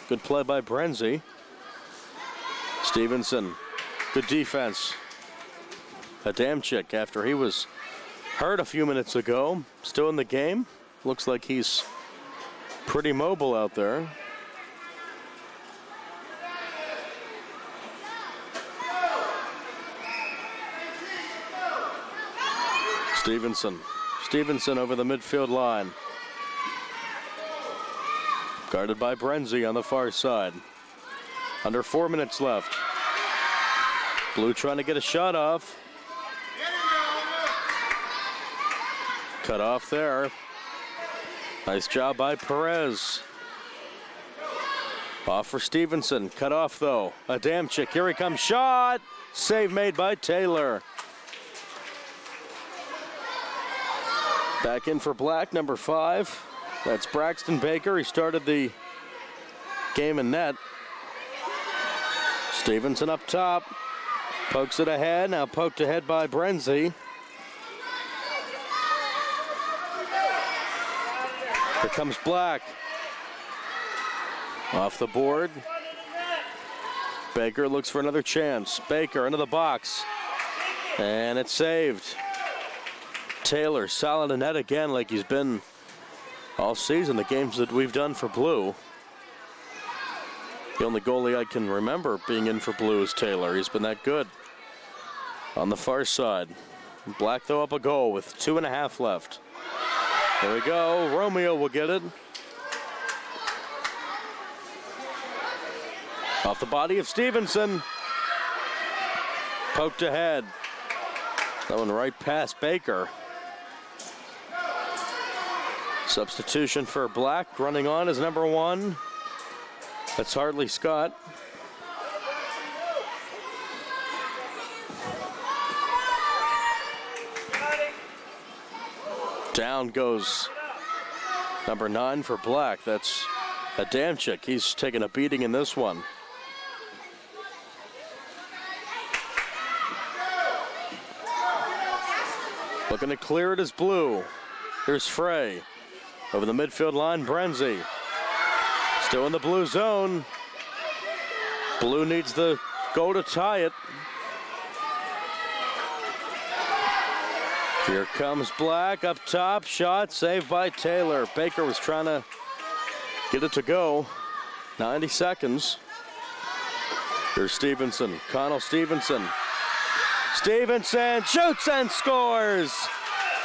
Speaker 1: Good play by Brenzy. Stevenson. Good defense. Adamczyk, after he was hurt a few minutes ago, still in the game. Looks like he's pretty mobile out there. Stevenson over the midfield line. Guarded by Brenzy on the far side. Under 4 minutes left. Blue trying to get a shot off. Cut off there. Nice job by Perez. Off for Stevenson. Cut off though. Adamczyk. Here he comes. Shot. Save made by Taylor. Back in for Black, number 5. That's Braxton Baker. He started the game in net. Stevenson up top. Pokes it ahead. Now poked ahead by Brenzy. Here comes Black. Off the board. Baker looks for another chance. Baker into the box. And it's saved. Taylor solid in net again like he's been all season, the games that we've done for Blue. The only goalie I can remember being in for Blue is Taylor. He's been that good. On the far side. Black though up a goal with 2.5 left. There we go. Romeo will get it. Off the body of Stevenson. Poked ahead. That one right past Baker. Substitution for Black. Running on is number 1. That's Hartley Scott. Down goes number 9 for Black. That's Adamczyk. He's taking a beating in this one. Looking to clear it is Blue. Here's Frey. Over the midfield line, Brenzy. Still in the blue zone. Blue needs the goal to tie it. Here comes Black up top. Shot saved by Taylor. Baker was trying to get it to go. 90 seconds. Here's Stevenson. Connell Stevenson. Stevenson shoots and scores.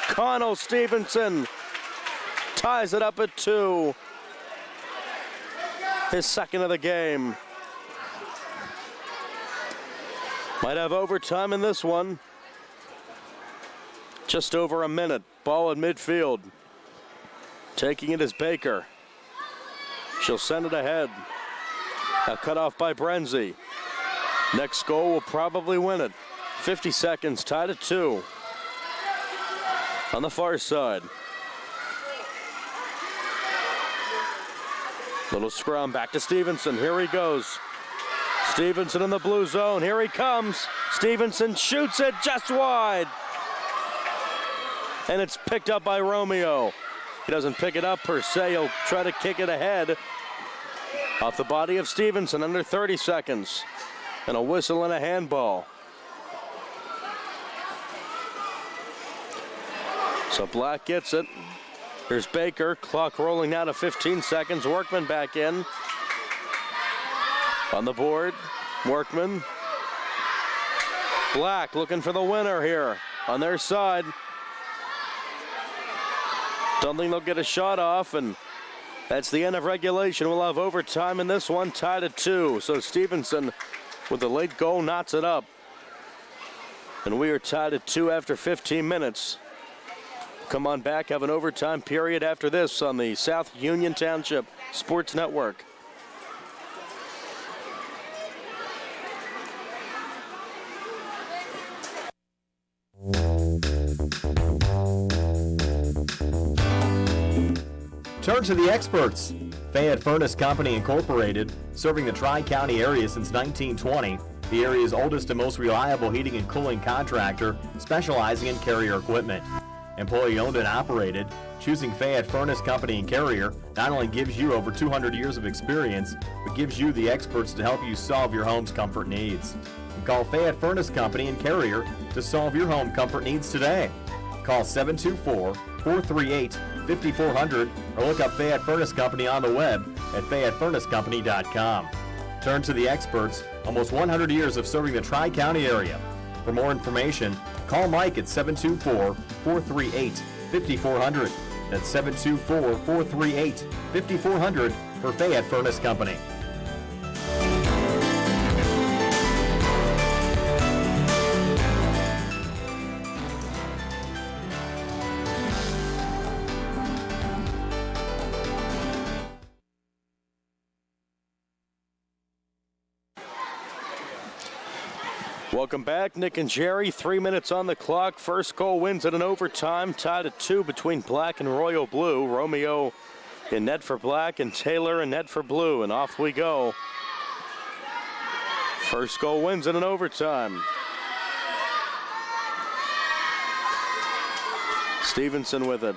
Speaker 1: Connell Stevenson ties it up at 2. His second of the game. Might have overtime in this one. Just over a minute. Ball in midfield. Taking it is Baker. She'll send it ahead. Now cut off by Brenzy. Next goal will probably win it. 50 seconds, tied at 2. On the far side. Little scrum, back to Stevenson. Here he goes. Stevenson in the blue zone. Here he comes. Stevenson shoots it just wide. And it's picked up by Romeo. He doesn't pick it up per se. He'll try to kick it ahead. Off the body of Stevenson, under 30 seconds. And a whistle and a handball. So Black gets it. Here's Baker. Clock rolling now to 15 seconds. Workman back in. On the board, Workman. Black looking for the winner here on their side. Don't think they'll get a shot off, and that's the end of regulation. We'll have overtime in this one, tied at 2. So Stevenson, with the late goal, knots it up. And we are tied at 2 after 15 minutes. Come on back, have an overtime period after this on the South Union Township Sports Network.
Speaker 2: Turn to the experts. Fayette Furnace Company Incorporated, serving the Tri-County area since 1920. The area's oldest and most reliable heating and cooling contractor, specializing in Carrier equipment. Employee owned and operated, choosing Fayette Furnace Company and Carrier not only gives you over 200 years of experience, but gives you the experts to help you solve your home's comfort needs. Call Fayette Furnace Company and Carrier to solve your home comfort needs today. Call 724-438-5400 or look up Fayette Furnace Company on the web at FayetteFurnaceCompany.com. Turn to the experts, almost 100 years of serving the Tri-County area. For more information, call Mike at 724-438-5400. That's 724-438-5400 for Fayette Furnace Company.
Speaker 1: Welcome back, Nick and Jerry. 3 minutes on the clock. First goal wins it in overtime. Tied at 2 between Black and Royal Blue. Romeo in net for Black and Taylor in net for Blue. And off we go. First goal wins it in overtime. Stevenson with it.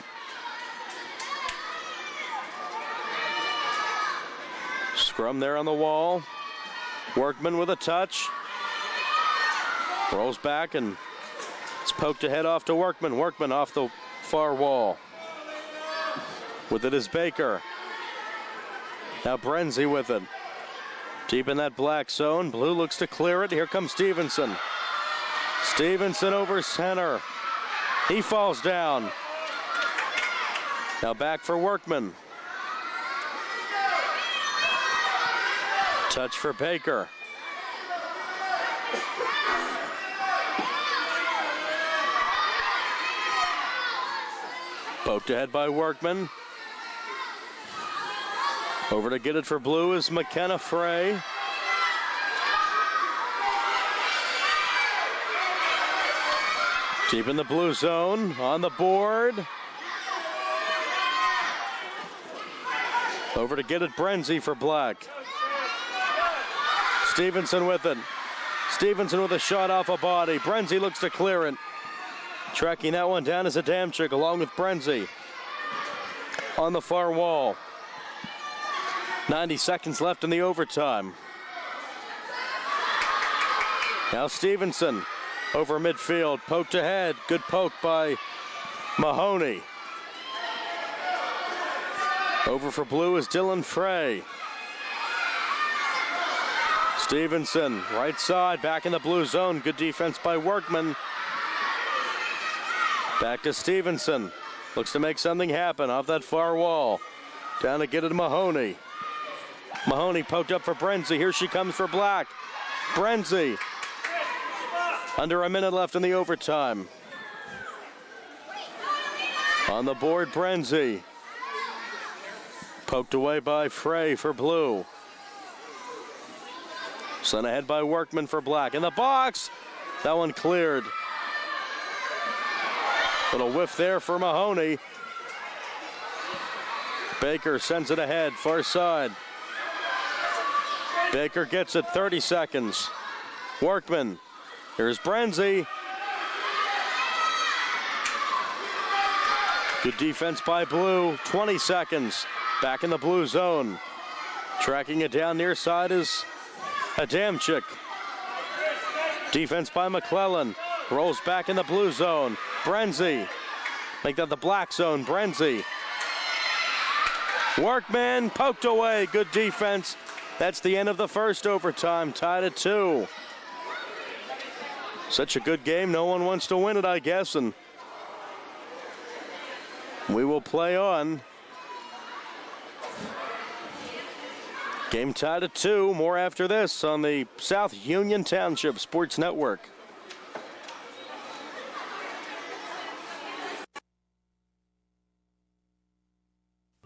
Speaker 1: Scrum there on the wall. Workman with a touch. Rolls back and it's poked ahead off to Workman. Workman off the far wall. With it is Baker. Now Brenzy with it. Deep in that black zone. Blue looks to clear it. Here comes Stevenson. Stevenson over center. He falls down. Now back for Workman. Touch for Baker. Poked ahead by Workman. Over to get it for Blue is McKenna Frey. Deep in the blue zone, on the board. Over to get it, Brenzy for Black. Stevenson with it. Stevenson with a shot off a body. Brenzy looks to clear it. Tracking that one down is Adamczyk along with Brenzy. On the far wall. 90 seconds left in the overtime. Now Stevenson over midfield, poked ahead. Good poke by Mahoney. Over for Blue is Dylan Frey. Stevenson, right side, back in the blue zone. Good defense by Workman. Back to Stevenson. Looks to make something happen off that far wall. Down to get it to Mahoney. Mahoney poked up for Brenzy. Here she comes for Black. Brenzy. Under a minute left in the overtime. On the board, Brenzy. Poked away by Frey for Blue. Sent ahead by Workman for Black. In the box. That one cleared. Little whiff there for Mahoney. Baker sends it ahead, far side. Baker gets it, 30 seconds. Workman. Here's Brenzy. Good defense by Blue, 20 seconds. Back in the blue zone. Tracking it down near side is Adamczyk. Defense by McClellan. Rolls back in the blue zone. Brenzy. Make that the black zone. Brenzy. Workman poked away. Good defense. That's the end of the first overtime. Tied at 2. Such a good game. No one wants to win it, I guess. And we will play on. Game tied at 2. More after this on the South Union Township Sports Network.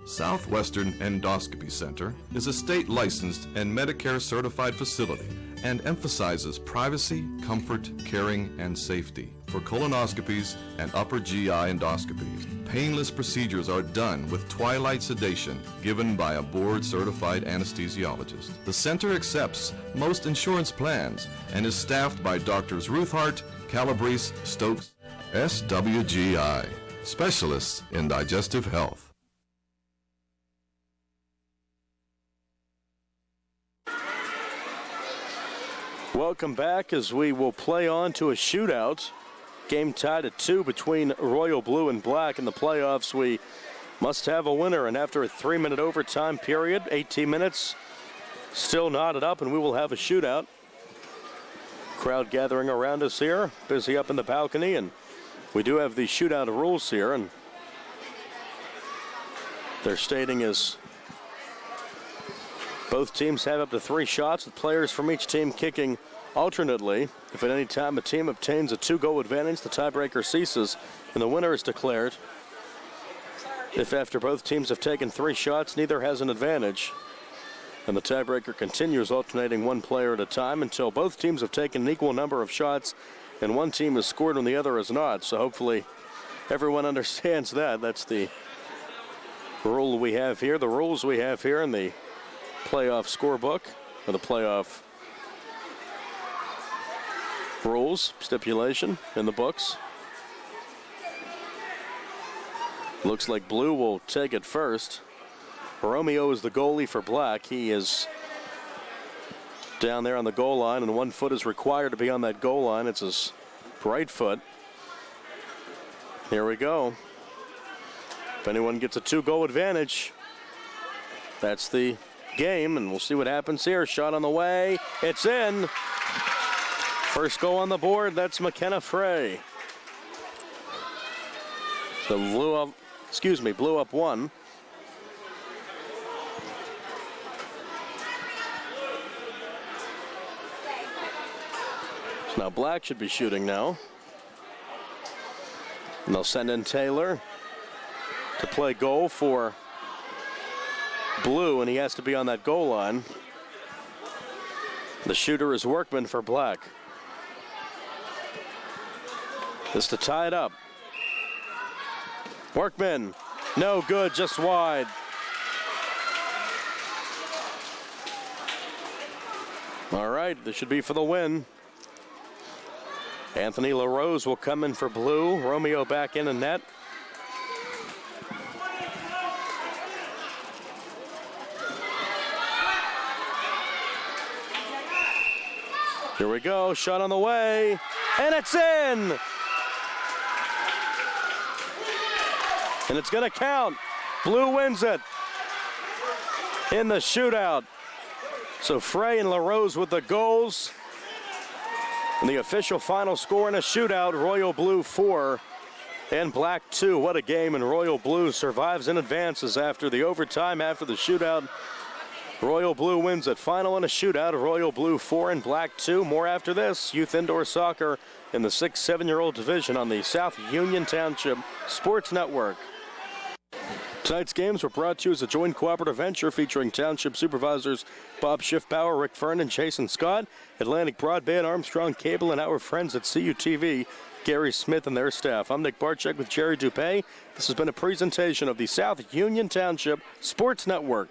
Speaker 8: Southwestern Endoscopy Center is a state-licensed and Medicare-certified facility and emphasizes privacy, comfort, caring, and safety for colonoscopies and upper GI endoscopies. Painless procedures are done with twilight sedation given by a board-certified anesthesiologist. The center accepts most insurance plans and is staffed by Doctors Ruth Hart, Calabrese, Stokes, SWGI, specialists in digestive health.
Speaker 1: Welcome back as we will play on to a shootout. Game tied at 2 between Royal Blue and Black. In the playoffs, we must have a winner. And after a 3-minute overtime period, 18 minutes, still knotted up, and we will have a shootout. Crowd gathering around us here, busy up in the balcony, and we do have the shootout rules here. And they're stating is both teams have up to 3 shots with players from each team kicking alternately. If at any time a team obtains a 2-goal advantage, the tiebreaker ceases and the winner is declared. If after both teams have taken 3 shots, neither has an advantage, and the tiebreaker continues, alternating one player at a time until both teams have taken an equal number of shots and one team has scored when the other has not. So hopefully everyone understands that. That's the rule we have here, the rules we have here in the playoff scorebook, or the playoff rules stipulation in the books. Looks like Blue will take it first. Romeo is the goalie for Black. He is down there on the goal line, and 1 foot is required to be on that goal line. It's his right foot. Here we go. If anyone gets a 2-goal advantage, that's the game, and we'll see what happens here. Shot on the way. It's in. First goal on the board. That's McKenna Frey. So Blue up 1. Now Black should be shooting now. And they'll send in Taylor to play goal for Blue, and he has to be on that goal line. The shooter is Workman for Black. This to tie it up. Workman, no good, just wide. All right, this should be for the win. Anthony LaRose will come in for Blue. Romeo back in the net. Here we go, shot on the way, and it's in! And it's gonna count. Blue wins it in the shootout. So Frey and LaRose with the goals. And the official final score in a shootout, Royal Blue 4 and Black 2. What a game, and Royal Blue survives and advances after the overtime, after the shootout. Royal Blue wins it. Final in a shootout, Royal Blue 4 and Black 2. More after this. Youth Indoor Soccer in the 6-7-year-old division on the South Union Township Sports Network. Tonight's games were brought to you as a joint cooperative venture featuring Township Supervisors Bob Schiffbauer, Rick Fern, and Jason Scott, Atlantic Broadband, Armstrong Cable, and our friends at CUTV, Gary Smith and their staff. I'm Nick Barczyk with Jerry Dupay. This has been a presentation of the South Union Township Sports Network.